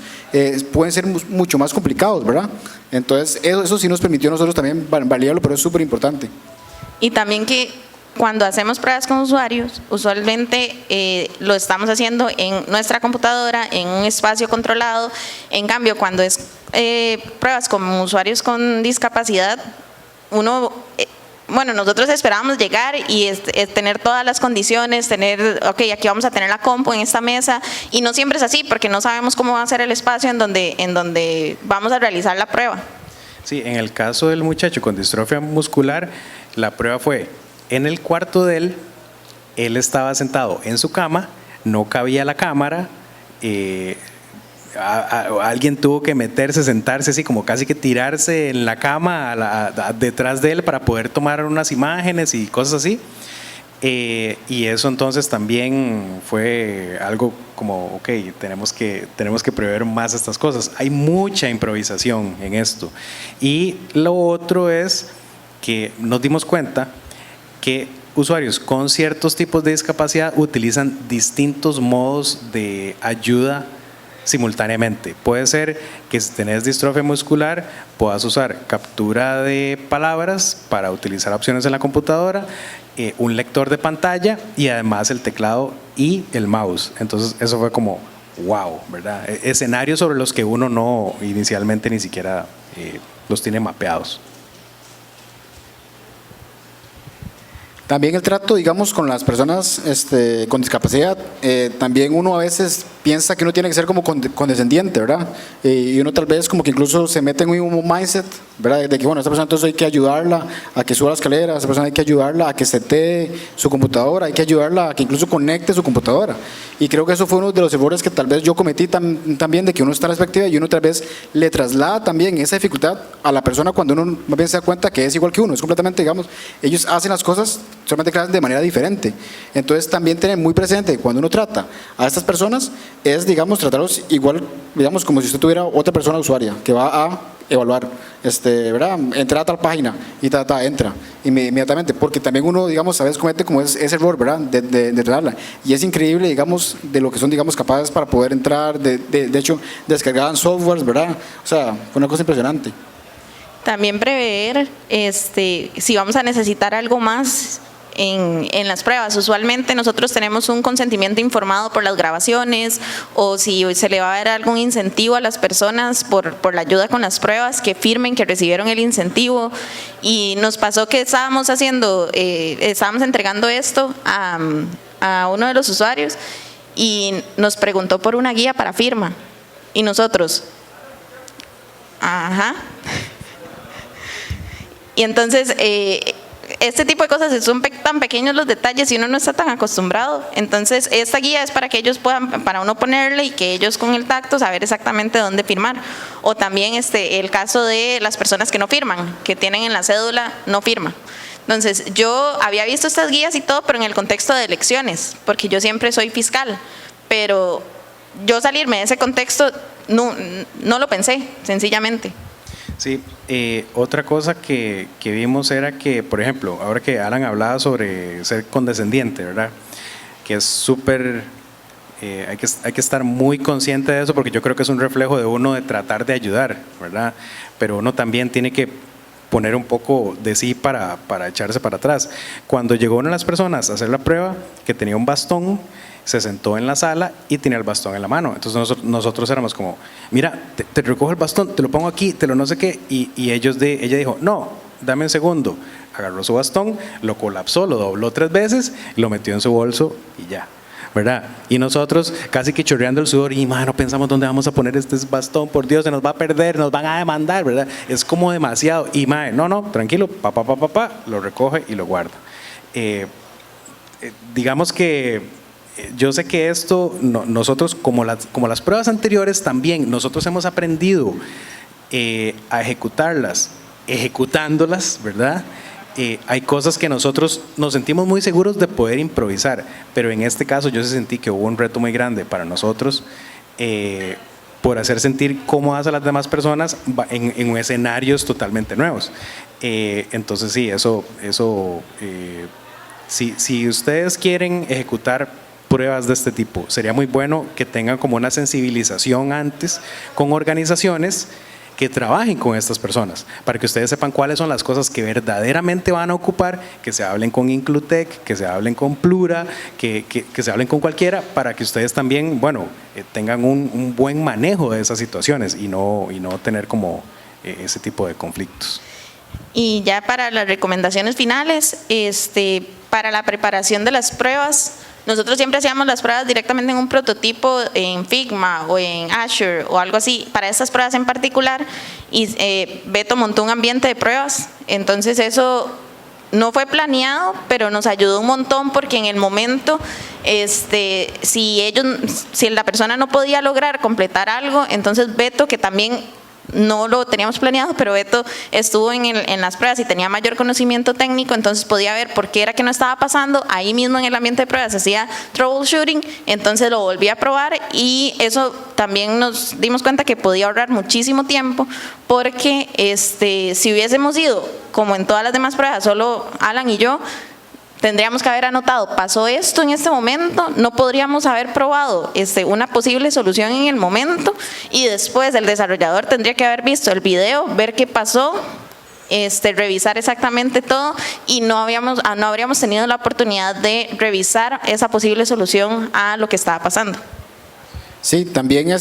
pueden ser mucho más complicados, ¿verdad? Entonces, eso sí nos permitió a nosotros también validarlo, pero es súper importante. Y también que cuando hacemos pruebas con usuarios, usualmente lo estamos haciendo en nuestra computadora, en un espacio controlado. En cambio, cuando es pruebas con usuarios con discapacidad, nosotros esperábamos llegar y tener todas las condiciones, aquí vamos a tener la compu en esta mesa, y no siempre es así, porque no sabemos cómo va a ser el espacio en donde vamos a realizar la prueba. Sí, en el caso del muchacho con distrofia muscular, la prueba fue en el cuarto de él estaba sentado en su cama, no cabía la cámara, alguien tuvo que sentarse así como casi que tirarse en la cama detrás de él para poder tomar unas imágenes y cosas así. Y eso entonces también fue algo como, ok, tenemos que prever más estas cosas. Hay mucha improvisación en esto. Y lo otro es que nos dimos cuenta que usuarios con ciertos tipos de discapacidad utilizan distintos modos de ayuda simultáneamente. Puede ser que si tenés distrofia muscular puedas usar captura de palabras para utilizar opciones en la computadora, un lector de pantalla y además el teclado y el mouse. Entonces eso fue como wow, ¿verdad? Escenarios sobre los que uno no inicialmente ni siquiera los tiene mapeados. También el trato, digamos, con las personas con discapacidad, también uno a veces piensa que uno tiene que ser como condescendiente, ¿verdad? Y uno tal vez como que incluso se mete en un mindset, ¿verdad? De que, bueno, a esta persona entonces hay que ayudarla a que suba la escalera, a esta persona hay que ayudarla a que setee su computadora, hay que ayudarla a que incluso conecte su computadora. Y creo que eso fue uno de los errores que tal vez yo cometí también, de que uno está a la perspectiva y uno tal vez le traslada también esa dificultad a la persona cuando uno más bien se da cuenta que es igual que uno, es completamente, digamos, ellos hacen las cosas solamente que de manera diferente. Entonces también tener muy presente cuando uno trata a estas personas es, digamos, tratarlos igual, digamos, como si usted tuviera otra persona usuaria que va a evaluar, ¿verdad? Entrar a tal página y entra inmediatamente, porque también uno, digamos, a veces comete como ese error, ¿verdad? De tratarla. Y es increíble, digamos, de lo que son, digamos, capaces para poder entrar, de hecho, descargaban softwares, ¿verdad? O sea, fue una cosa impresionante. También prever si vamos a necesitar algo más en las pruebas. Usualmente nosotros tenemos un consentimiento informado por las grabaciones, o si se le va a dar algún incentivo a las personas por la ayuda con las pruebas, que firmen que recibieron el incentivo. Y nos pasó que estábamos entregando esto a uno de los usuarios y nos preguntó por una guía para firma. Y nosotros, ajá. Y entonces este tipo de cosas son tan pequeños los detalles y uno no está tan acostumbrado. Entonces esta guía es para que ellos puedan, para uno ponerle y que ellos con el tacto saber exactamente dónde firmar. O también el caso de las personas que no firman, que tienen en la cédula no firma. Entonces yo había visto estas guías y todo, pero en el contexto de elecciones, porque yo siempre soy fiscal, pero yo salirme de ese contexto no lo pensé, sencillamente. Sí, otra cosa que vimos era que, por ejemplo, ahora que Alan hablaba sobre ser condescendiente, ¿verdad? Que es súper, hay que estar muy consciente de eso, porque yo creo que es un reflejo de uno de tratar de ayudar, ¿verdad? Pero uno también tiene que poner un poco de sí para echarse para atrás. Cuando llegó una de las personas a hacer la prueba, que tenía un bastón, se sentó en la sala y tenía el bastón en la mano. Entonces nosotros éramos como, mira, te recojo el bastón, te lo pongo aquí, te lo no sé qué. Y ella dijo, no, dame un segundo. Agarró su bastón, lo colapsó, lo dobló 3 veces, lo metió en su bolso y ya, ¿verdad? Y nosotros casi que chorreando el sudor y, no pensamos dónde vamos a poner este bastón, por Dios, se nos va a perder, nos van a demandar, ¿verdad? Es como demasiado. Y no, tranquilo, lo recoge y lo guarda. Digamos que yo sé que esto, nosotros como las pruebas anteriores también, nosotros hemos aprendido a ejecutarlas, ejecutándolas, ¿verdad? Hay cosas que nosotros nos sentimos muy seguros de poder improvisar, pero en este caso yo sentí que hubo un reto muy grande para nosotros por hacer sentir cómodas a las demás personas en escenarios totalmente nuevos. Entonces sí, si ustedes quieren ejecutar pruebas de este tipo, sería muy bueno que tengan como una sensibilización antes con organizaciones que trabajen con estas personas, para que ustedes sepan cuáles son las cosas que verdaderamente van a ocupar, que se hablen con Inclutec, que se hablen con Plura, que se hablen con cualquiera, para que ustedes también, tengan un buen manejo de esas situaciones y no tener como ese tipo de conflictos. Y ya para las recomendaciones finales, para la preparación de las pruebas, nosotros siempre hacíamos las pruebas directamente en un prototipo en Figma o en Azure o algo así, para estas pruebas en particular, y Beto montó un ambiente de pruebas. Entonces eso no fue planeado, pero nos ayudó un montón, porque en el momento, si la persona no podía lograr completar algo, entonces Beto, que también no lo teníamos planeado, pero Beto estuvo en las pruebas y tenía mayor conocimiento técnico, entonces podía ver por qué era que no estaba pasando. Ahí mismo en el ambiente de pruebas hacía troubleshooting, entonces lo volví a probar y eso también nos dimos cuenta que podía ahorrar muchísimo tiempo, porque si hubiésemos ido, como en todas las demás pruebas, solo Alan y yo, tendríamos que haber anotado, pasó esto en este momento, no podríamos haber probado una posible solución en el momento, y después el desarrollador tendría que haber visto el video, ver qué pasó, revisar exactamente todo, y no habríamos tenido la oportunidad de revisar esa posible solución a lo que estaba pasando. Sí, también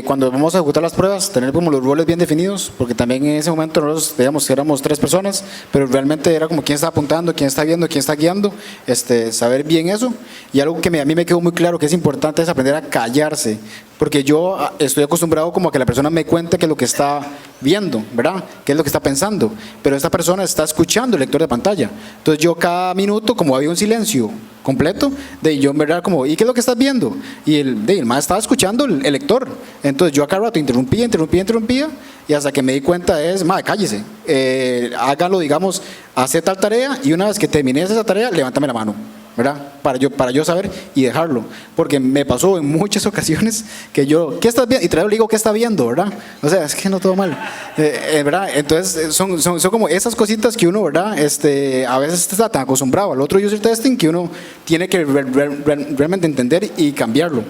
cuando vamos a ejecutar las pruebas, tener como los roles bien definidos, porque también en ese momento nosotros, digamos, éramos 3 personas, pero realmente era como quién está apuntando, quién está viendo, quién está guiando, saber bien eso. Y algo que a mí me quedó muy claro que es importante es aprender a callarse, porque yo estoy acostumbrado como a que la persona me cuente qué es lo que está viendo, ¿verdad? Qué es lo que está pensando, pero esta persona está escuchando el lector de pantalla. Entonces yo cada minuto, como había un silencio completo, yo en verdad como, ¿y qué es lo que estás viendo? Y el más estaba escuchando el lector. Entonces yo a cada rato interrumpía, y hasta que me di cuenta cállese, hágalo, digamos, hace tal tarea, y una vez que termine esa tarea, levántame la mano, ¿verdad? Para yo saber y dejarlo, porque me pasó en muchas ocasiones que yo, ¿qué estás viendo? Y todavía le digo, ¿qué está viendo? ¿Verdad? O sea, es que no todo mal, ¿verdad? Entonces son como esas cositas que uno, ¿verdad? A veces está tan acostumbrado al otro user testing que uno tiene que realmente entender y cambiarlo.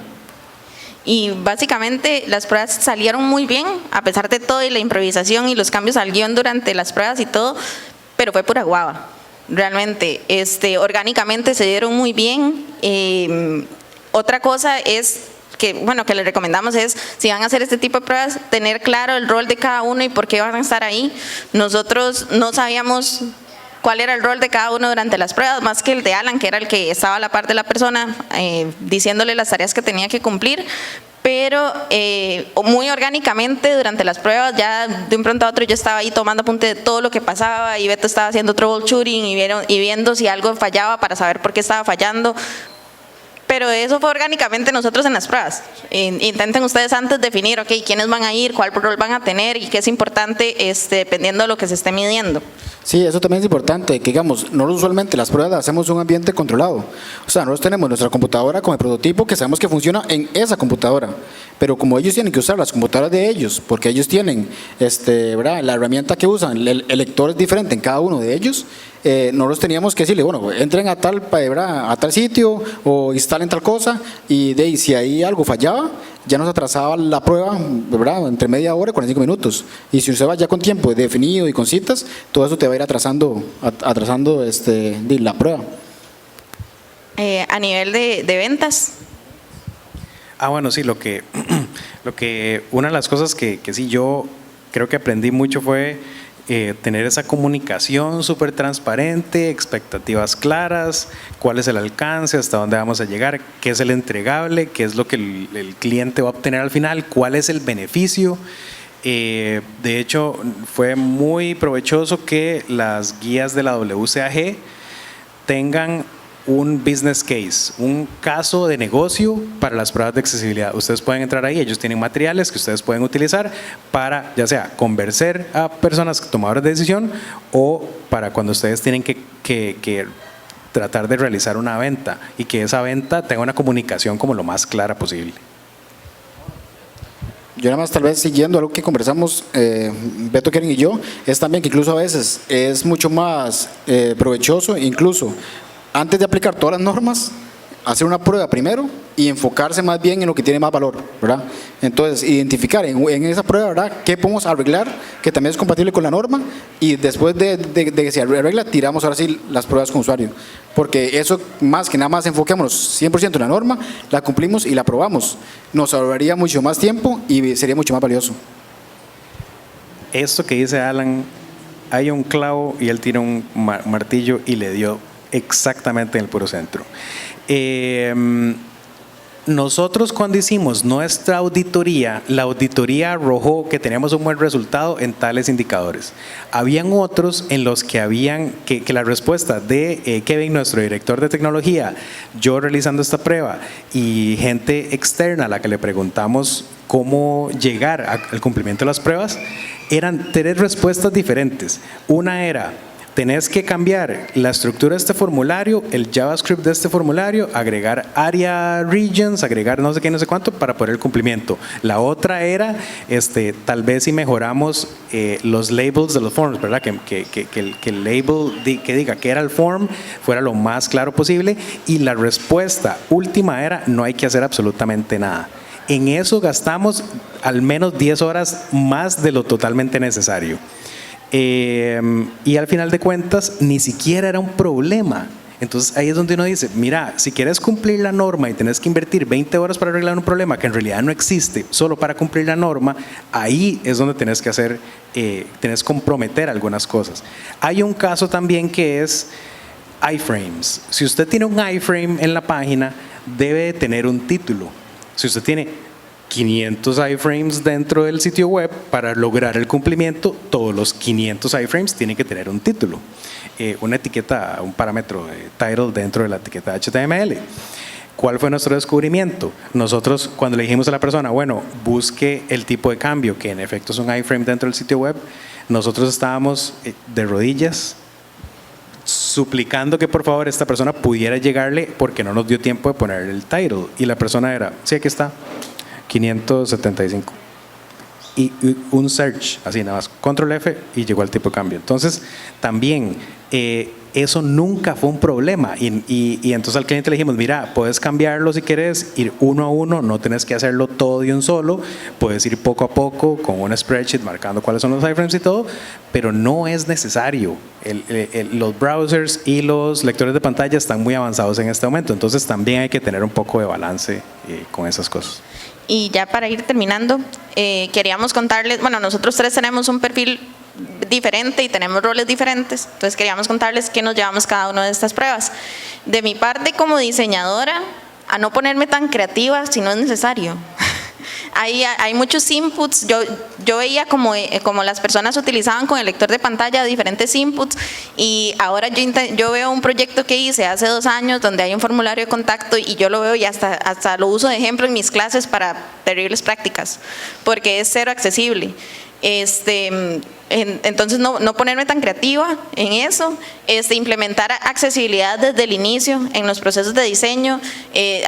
Y básicamente las pruebas salieron muy bien, a pesar de todo y la improvisación y los cambios al guión durante las pruebas y todo, pero fue pura guava. Realmente, orgánicamente se dieron muy bien. Otra cosa es que les recomendamos es, si van a hacer este tipo de pruebas, tener claro el rol de cada uno y por qué van a estar ahí. Nosotros no sabíamos cuál era el rol de cada uno durante las pruebas, más que el de Alan, que era el que estaba a la par de la persona, diciéndole las tareas que tenía que cumplir. Pero muy orgánicamente durante las pruebas, ya de un pronto a otro yo estaba ahí tomando apunte de todo lo que pasaba, y Beto estaba haciendo troubleshooting y viendo si algo fallaba para saber por qué estaba fallando. Pero eso fue orgánicamente nosotros en las pruebas. Intenten ustedes antes definir, quiénes van a ir, cuál rol van a tener y qué es importante dependiendo de lo que se esté midiendo. Sí, eso también es importante, que digamos, nosotros usualmente las pruebas las hacemos en un ambiente controlado. O sea, nosotros tenemos nuestra computadora con el prototipo que sabemos que funciona en esa computadora, pero como ellos tienen que usar las computadoras de ellos, porque ellos tienen ¿verdad? La herramienta que usan, el lector es diferente en cada uno de ellos, nosotros teníamos que decirle, bueno, entren a tal sitio o instalen tal cosa, y si ahí algo fallaba, ya nos atrasaba la prueba, ¿verdad? Entre media hora y 45 minutos. Y si usted va ya con tiempo definido y con citas, todo eso te va a ir atrasando la prueba. A nivel de ventas. Bueno, sí, lo que una de las cosas que sí yo creo que aprendí mucho fue tener esa comunicación súper transparente, expectativas claras, cuál es el alcance, hasta dónde vamos a llegar, qué es el entregable, qué es lo que el cliente va a obtener al final, cuál es el beneficio. De hecho, fue muy provechoso que las guías de la WCAG tengan un business case, un caso de negocio para las pruebas de accesibilidad. Ustedes pueden entrar ahí, ellos tienen materiales que ustedes pueden utilizar para, ya sea, convencer a personas tomadoras de decisión o para cuando ustedes tienen que tratar de realizar una venta y que esa venta tenga una comunicación como lo más clara posible. Yo nada más, tal vez siguiendo algo que conversamos Beto, Keren y yo, es también que incluso a veces es mucho más provechoso, incluso antes de aplicar todas las normas, hacer una prueba primero y enfocarse más bien en lo que tiene más valor, ¿verdad? Entonces, identificar en esa prueba, ¿verdad?, qué podemos arreglar, que también es compatible con la norma, y después de que se arregla, tiramos ahora sí las pruebas con usuario. Porque eso, más que nada más enfoquémonos 100% en la norma, la cumplimos y la aprobamos. Nos ahorraría mucho más tiempo y sería mucho más valioso. Esto que dice Alan, hay un clavo y él tira un martillo y le dio exactamente en el puro centro. Nosotros cuando hicimos nuestra auditoría, la auditoría arrojó que teníamos un buen resultado en tales indicadores. Habían otros en los que que la respuesta de Kevin, nuestro director de tecnología, yo realizando esta prueba y gente externa a la que le preguntamos cómo llegar al cumplimiento de las pruebas, eran 3 respuestas diferentes. Una era: tenés que cambiar la estructura de este formulario, el JavaScript de este formulario, agregar area regions, agregar no sé qué, no sé cuánto para poder el cumplimiento. La otra era, tal vez si mejoramos los labels de los forms, ¿verdad? Que el label que diga que era el form fuera lo más claro posible. Y la respuesta última era: no hay que hacer absolutamente nada. En eso gastamos al menos 10 horas más de lo totalmente necesario. Y al final de cuentas ni siquiera era un problema. Entonces ahí es donde uno dice: mira, si quieres cumplir la norma y tenés que invertir 20 horas para arreglar un problema que en realidad no existe, solo para cumplir la norma, ahí es donde tenés que hacer, tenés que comprometer algunas cosas. Hay un caso también que es iframes. Si usted tiene un iframe en la página, debe tener un título. Si usted tiene 500 iframes dentro del sitio web, para lograr el cumplimiento, todos los 500 iframes tienen que tener un título, una etiqueta, un parámetro de title dentro de la etiqueta HTML. ¿Cuál fue nuestro descubrimiento? Nosotros, cuando le dijimos a la persona, bueno, busque el tipo de cambio, que en efecto es un iframe dentro del sitio web, nosotros estábamos de rodillas suplicando que por favor esta persona pudiera llegarle, porque no nos dio tiempo de poner el title. Y la persona era: sí, aquí está, 575. Y un search, así nada más, control F, y llegó al tipo de cambio. Entonces, también eso nunca fue un problema. Y entonces al cliente le dijimos: mira, puedes cambiarlo si quieres, ir uno a uno, no tienes que hacerlo todo de un solo, puedes ir poco a poco con una spreadsheet marcando cuáles son los iframes y todo, pero no es necesario. Los browsers y los lectores de pantalla están muy avanzados en este momento, entonces también hay que tener un poco de balance con esas cosas. Y ya para ir terminando, queríamos contarles, bueno, nosotros 3 tenemos un perfil diferente y tenemos roles diferentes, entonces queríamos contarles qué nos llevamos cada una de estas pruebas. De mi parte como diseñadora, a no ponerme tan creativa si no es necesario. Hay muchos inputs. Yo veía como las personas utilizaban con el lector de pantalla diferentes inputs, y ahora yo veo un proyecto que hice hace 2 años donde hay un formulario de contacto, y yo lo veo y hasta lo uso de ejemplo en mis clases para terribles prácticas, porque es cero accesible. Entonces no ponerme tan creativa en eso, implementar accesibilidad desde el inicio en los procesos de diseño,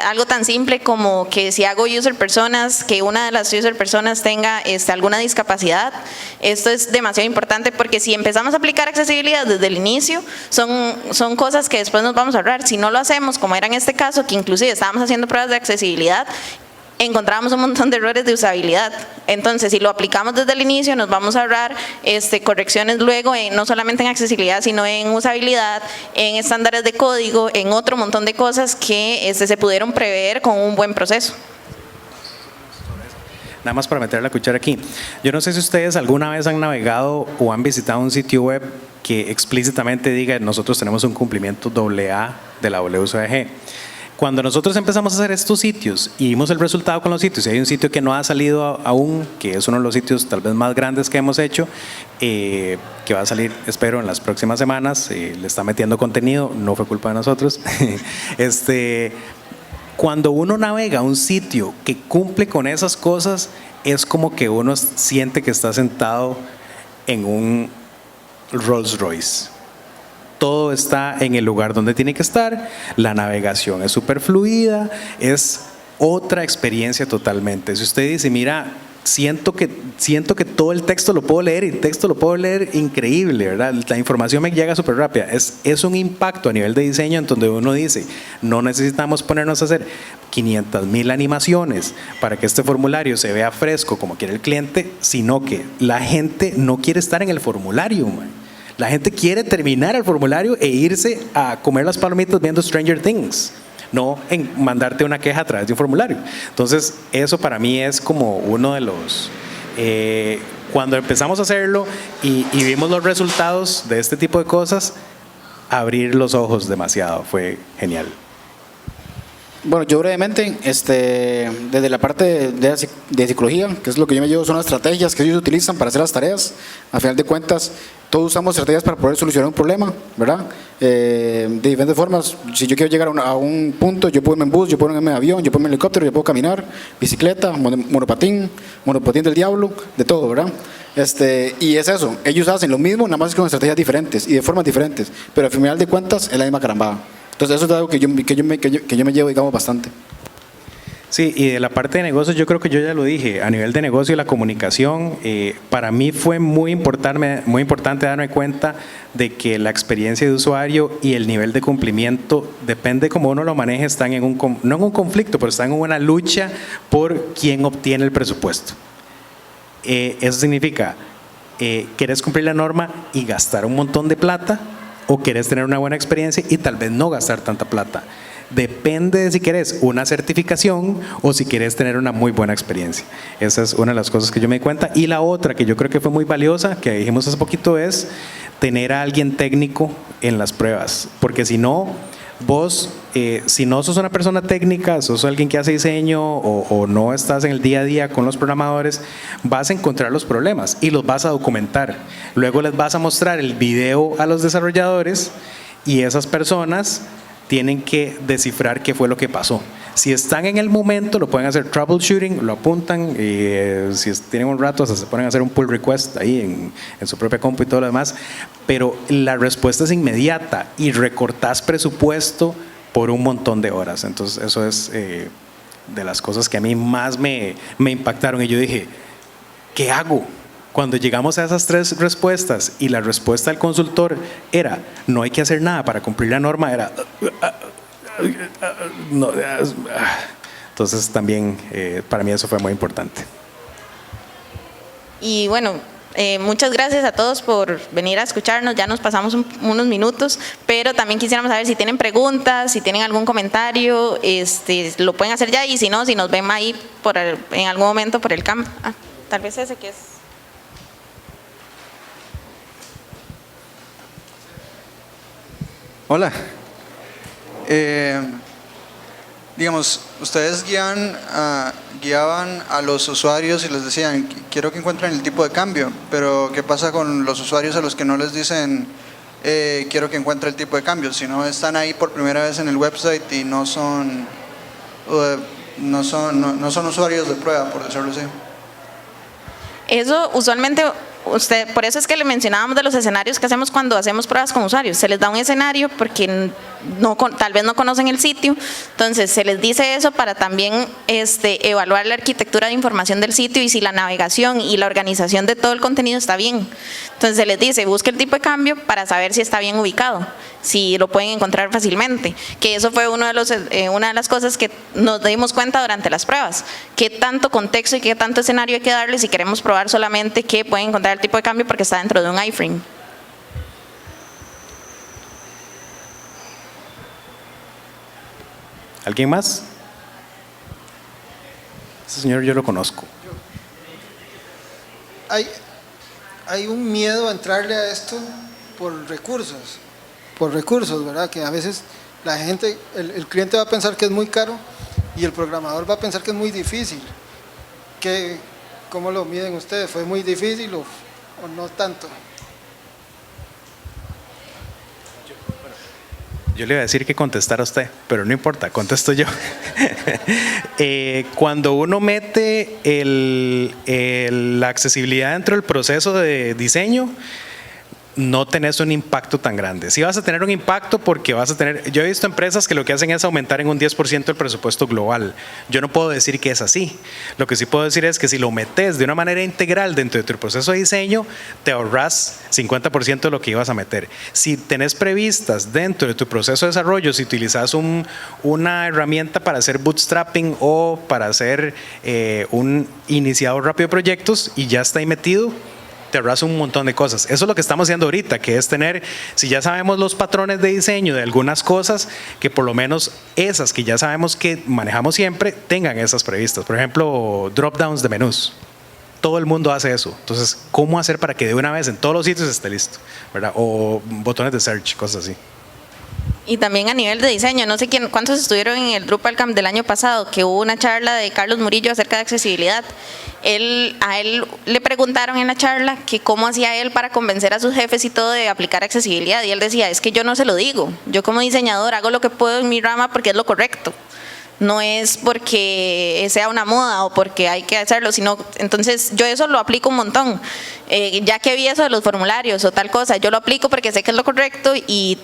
algo tan simple como que si hago user personas, que una de las user personas tenga alguna discapacidad. Esto es demasiado importante, porque si empezamos a aplicar accesibilidad desde el inicio, son cosas que después nos vamos a ahorrar. Si no lo hacemos, como era en este caso, que inclusive estábamos haciendo pruebas de accesibilidad, encontramos un montón de errores de usabilidad. Entonces, si lo aplicamos desde el inicio, nos vamos a ahorrar correcciones luego, no solamente en accesibilidad, sino en usabilidad, en estándares de código, en otro montón de cosas que se pudieron prever con un buen proceso. Nada más para meter la cuchara aquí. Yo no sé si ustedes alguna vez han navegado o han visitado un sitio web que explícitamente diga: nosotros tenemos un cumplimiento AA de la WCAG. Cuando nosotros empezamos a hacer estos sitios y vimos el resultado con los sitios, y hay un sitio que no ha salido aún, que es uno de los sitios tal vez más grandes que hemos hecho, que va a salir, espero, en las próximas semanas, le está metiendo contenido, no fue culpa de nosotros. Cuando uno navega a un sitio que cumple con esas cosas, es como que uno siente que está sentado en un Rolls Royce. Todo está en el lugar donde tiene que estar, la navegación es súper fluida, es otra experiencia totalmente. Si usted dice: mira, siento que todo el texto lo puedo leer, y el texto lo puedo leer increíble, ¿verdad? La información me llega súper rápida. Es un impacto a nivel de diseño en donde uno dice: no necesitamos ponernos a hacer 500,000 animaciones para que este formulario se vea fresco como quiere el cliente, sino que la gente no quiere estar en el formulario, man. La gente quiere terminar el formulario e irse a comer las palomitas viendo Stranger Things, no en mandarte una queja a través de un formulario. Entonces, eso para mí es como uno de los... cuando empezamos a hacerlo y vimos los resultados de este tipo de cosas, abrir los ojos demasiado, fue genial. Bueno, yo brevemente, desde la parte de psicología, que es lo que yo me llevo, son las estrategias que ellos utilizan para hacer las tareas. A final de cuentas, todos usamos estrategias para poder solucionar un problema, ¿verdad? De diferentes formas. Si yo quiero llegar a un punto, yo puedo irme en bus, yo puedo irme en avión, yo puedo irme en helicóptero, yo puedo caminar, bicicleta, monopatín del diablo, de todo, ¿verdad? Y es eso, ellos hacen lo mismo, nada más con estrategias diferentes y de formas diferentes, pero al final de cuentas es la misma carambada. Entonces eso es algo que yo me llevo, digamos, bastante. Sí, y de la parte de negocios, yo creo que yo ya lo dije, a nivel de negocio y la comunicación, para mí fue muy importante darme cuenta de que la experiencia de usuario y el nivel de cumplimiento, depende cómo uno lo maneje, están no en un conflicto, pero están en una lucha por quién obtiene el presupuesto. Eso significa, ¿querés cumplir la norma y gastar un montón de plata? ¿O querés tener una buena experiencia y tal vez no gastar tanta plata? Depende de si querés una certificación o si querés tener una muy buena experiencia. Esa es una de las cosas que yo me di cuenta. Y la otra que yo creo que fue muy valiosa, que dijimos hace poquito, es tener a alguien técnico en las pruebas. Porque si no, vos, si no sos una persona técnica, sos alguien que hace diseño o no estás en el día a día con los programadores, vas a encontrar los problemas y los vas a documentar. Luego les vas a mostrar el video a los desarrolladores y esas personas tienen que descifrar qué fue lo que pasó. Si están en el momento, lo pueden hacer troubleshooting, lo apuntan, si tienen un rato, hasta se ponen a hacer un pull request ahí en su propia compu y todo lo demás, pero la respuesta es inmediata y recortás presupuesto por un montón de horas. Entonces, eso es de las cosas que a mí más me impactaron. Y yo dije, ¿qué hago? Cuando llegamos a esas 3 respuestas y la respuesta del consultor era, no hay que hacer nada para cumplir la norma, era... No, entonces también para mí eso fue muy importante. Y bueno, muchas gracias a todos por venir a escucharnos. Ya nos pasamos unos minutos, pero también quisiéramos saber si tienen preguntas, si tienen algún comentario, lo pueden hacer ya, y si no, si nos ven ahí en algún momento por el camp. Tal vez ese que es. Hola. Digamos, ustedes guiaban a los usuarios y les decían, quiero que encuentren el tipo de cambio, pero ¿qué pasa con los usuarios a los que no les dicen, quiero que encuentre el tipo de cambio? Si no están ahí por primera vez en el website y no son usuarios de prueba, por decirlo así. Eso usualmente, por eso es que le mencionábamos de los escenarios que hacemos cuando hacemos pruebas con usuarios. Se les da un escenario porque tal vez no conocen el sitio, entonces se les dice eso para también evaluar la arquitectura de información del sitio y si la navegación y la organización de todo el contenido está bien. Entonces se les dice, busque el tipo de cambio para saber si está bien ubicado, si lo pueden encontrar fácilmente, que eso fue una de las cosas que nos dimos cuenta durante las pruebas, qué tanto contexto y qué tanto escenario hay que darle si queremos probar solamente que pueden encontrar el tipo de cambio porque está dentro de un iframe. ¿Alguien más? Ese señor yo lo conozco. Hay un miedo a entrarle a esto por recursos, ¿verdad? Que a veces la gente, el cliente va a pensar que es muy caro y el programador va a pensar que es muy difícil. ¿Cómo lo miden ustedes? ¿Fue muy difícil o no tanto? Yo le iba a decir que contestara usted, pero no importa, contesto yo. Cuando uno mete la accesibilidad dentro del proceso de diseño, no tenés un impacto tan grande. Sí vas a tener un impacto porque yo he visto empresas que lo que hacen es aumentar en un 10% el presupuesto global. Yo no puedo decir que es así. Lo que sí puedo decir es que si lo metes de una manera integral dentro de tu proceso de diseño, te ahorras 50% de lo que ibas a meter. Si tenés previstas dentro de tu proceso de desarrollo, si utilizas una herramienta para hacer bootstrapping o para hacer un iniciador rápido de proyectos y ya está ahí metido, te ahorras un montón de cosas. Eso es lo que estamos haciendo ahorita, que es tener, si ya sabemos los patrones de diseño de algunas cosas, que por lo menos esas que ya sabemos que manejamos siempre, tengan esas previstas. Por ejemplo, drop-downs de menús. Todo el mundo hace eso. Entonces, ¿cómo hacer para que de una vez en todos los sitios esté listo? ¿Verdad? O botones de search, cosas así. Y también a nivel de diseño, no sé cuántos estuvieron en el Drupal Camp del año pasado, que hubo una charla de Carlos Murillo acerca de accesibilidad. A él le preguntaron en la charla que cómo hacía él para convencer a sus jefes y todo de aplicar accesibilidad. Y él decía, es que yo no se lo digo. Yo como diseñador hago lo que puedo en mi rama porque es lo correcto. No es porque sea una moda o porque hay que hacerlo, sino, entonces yo eso lo aplico un montón. Ya que vi eso de los formularios o tal cosa, yo lo aplico porque sé que es lo correcto y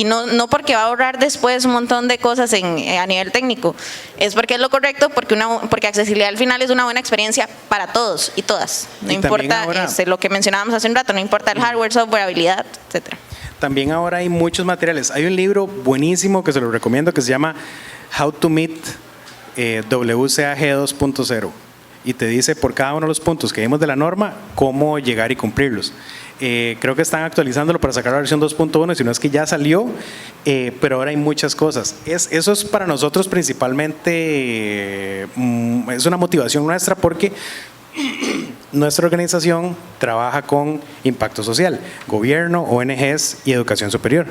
no porque va a ahorrar después un montón de cosas a nivel técnico, es porque es lo correcto, porque accesibilidad al final es una buena experiencia para todos y todas. No Y importa ahora, lo que mencionábamos hace un rato, no importa el hardware, software, habilidad, etcétera. También ahora hay muchos materiales. Hay un libro buenísimo que se lo recomiendo que se llama How to Meet WCAG 2.0 y te dice por cada uno de los puntos que vimos de la norma cómo llegar y cumplirlos. Creo que están actualizándolo para sacar la versión 2.1, si no es que ya salió, pero ahora hay muchas cosas. Eso es para nosotros principalmente, es una motivación nuestra porque nuestra organización trabaja con impacto social, gobierno, ONGs y educación superior.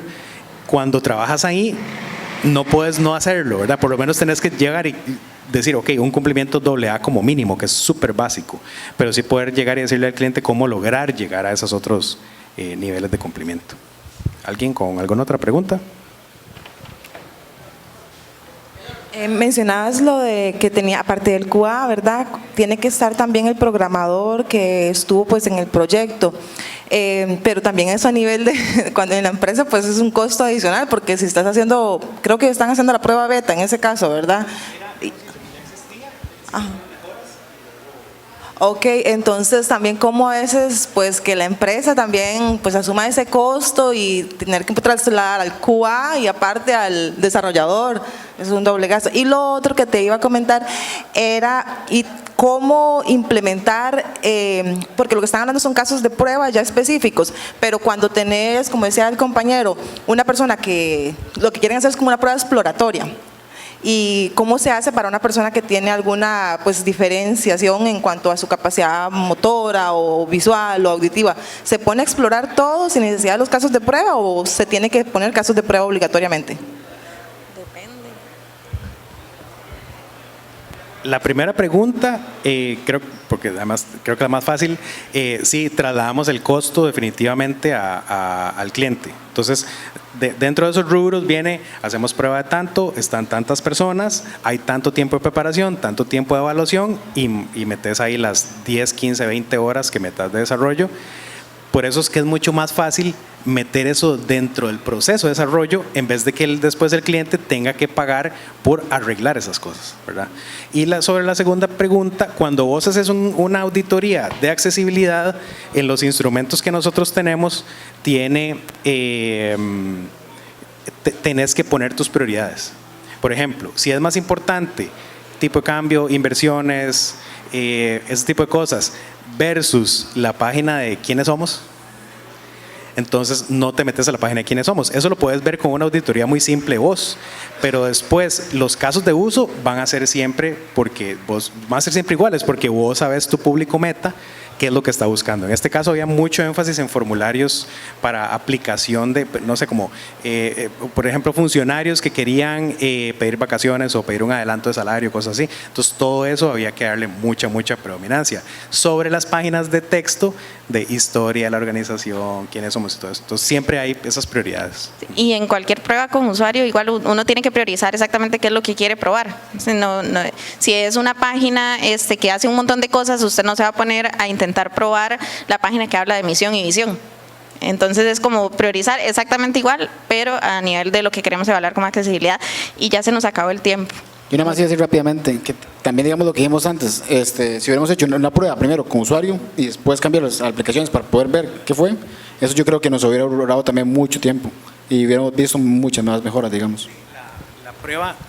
Cuando trabajas ahí, no puedes no hacerlo, ¿verdad? Por lo menos tenés que llegar y decir, ok, un cumplimiento AA como mínimo, que es súper básico, pero sí poder llegar y decirle al cliente cómo lograr llegar a esos otros niveles de cumplimiento. ¿Alguien con alguna otra pregunta? Mencionabas lo de que tenía, aparte del QA, ¿verdad? Tiene que estar también el programador que estuvo pues en el proyecto. Pero también eso a nivel de, cuando en la empresa pues es un costo adicional, porque si estás haciendo, creo que están haciendo la prueba beta en ese caso, ¿verdad? Ajá. Ok, entonces también como a veces pues que la empresa también pues asuma ese costo y tener que trasladar al QA y aparte al desarrollador, es un doble gasto. Y lo otro que te iba a comentar era cómo implementar, porque lo que están hablando son casos de prueba ya específicos, pero cuando tenés, como decía el compañero, una persona que lo que quieren hacer es como una prueba exploratoria. ¿Y cómo se hace para una persona que tiene alguna pues diferenciación en cuanto a su capacidad motora o visual o auditiva? ¿Se pone a explorar todo sin necesidad de los casos de prueba o se tiene que poner casos de prueba obligatoriamente? La primera pregunta, porque además creo que la más fácil, sí, trasladamos el costo definitivamente al cliente. Entonces, dentro de esos rubros viene, hacemos prueba de tanto, están tantas personas, hay tanto tiempo de preparación, tanto tiempo de evaluación y metes ahí las 10, 15, 20 horas que metas de desarrollo. Por eso es que es mucho más fácil meter eso dentro del proceso de desarrollo en vez de que después el cliente tenga que pagar por arreglar esas cosas, ¿verdad? Y sobre la segunda pregunta, cuando vos haces una auditoría de accesibilidad, en los instrumentos que nosotros tenemos, tenés que poner tus prioridades. Por ejemplo, si es más importante tipo de cambio, inversiones, ese tipo de cosas, versus la página de quiénes somos, entonces no te metes a la página de quiénes somos. Eso lo puedes ver con una auditoría muy simple vos, pero después los casos de uso van a ser siempre iguales, porque vos sabes tu público meta, qué es lo que está buscando. En este caso había mucho énfasis en formularios para aplicación de, no sé, como por ejemplo funcionarios que querían pedir vacaciones o pedir un adelanto de salario, cosas así. Entonces todo eso había que darle mucha predominancia. Sobre las páginas de texto, de historia de la organización, quiénes somos y todo eso. Entonces siempre hay esas prioridades. Y en cualquier prueba con usuario igual uno tiene que priorizar exactamente qué es lo que quiere probar. Si es una página que hace un montón de cosas, usted no se va a poner a intentar probar la página que habla de misión y visión. Entonces es como priorizar exactamente igual, pero a nivel de lo que queremos evaluar como accesibilidad, y ya se nos acabó el tiempo. Y nada más iba a decir rápidamente, que también digamos lo que dijimos antes, si hubiéramos hecho una prueba primero con usuario y después cambiar las aplicaciones para poder ver qué fue, eso yo creo que nos hubiera ahorrado también mucho tiempo y hubiéramos visto muchas más mejoras, digamos.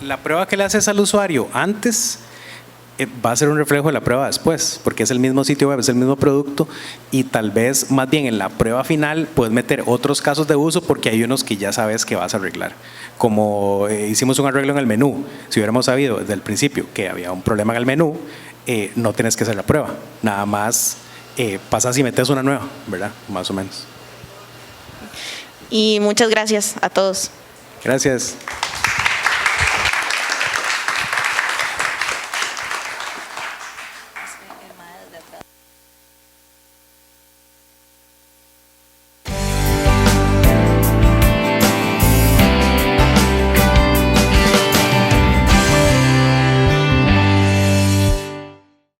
La prueba que le haces al usuario antes va a ser un reflejo de la prueba después, porque es el mismo sitio web, es el mismo producto, y tal vez más bien en la prueba final puedes meter otros casos de uso porque hay unos que ya sabes que vas a arreglar. Como hicimos un arreglo en el menú, si hubiéramos sabido desde el principio que había un problema en el menú, no tienes que hacer la prueba, nada más pasas y metes una nueva, ¿verdad? Más o menos. Y muchas gracias a todos. Gracias.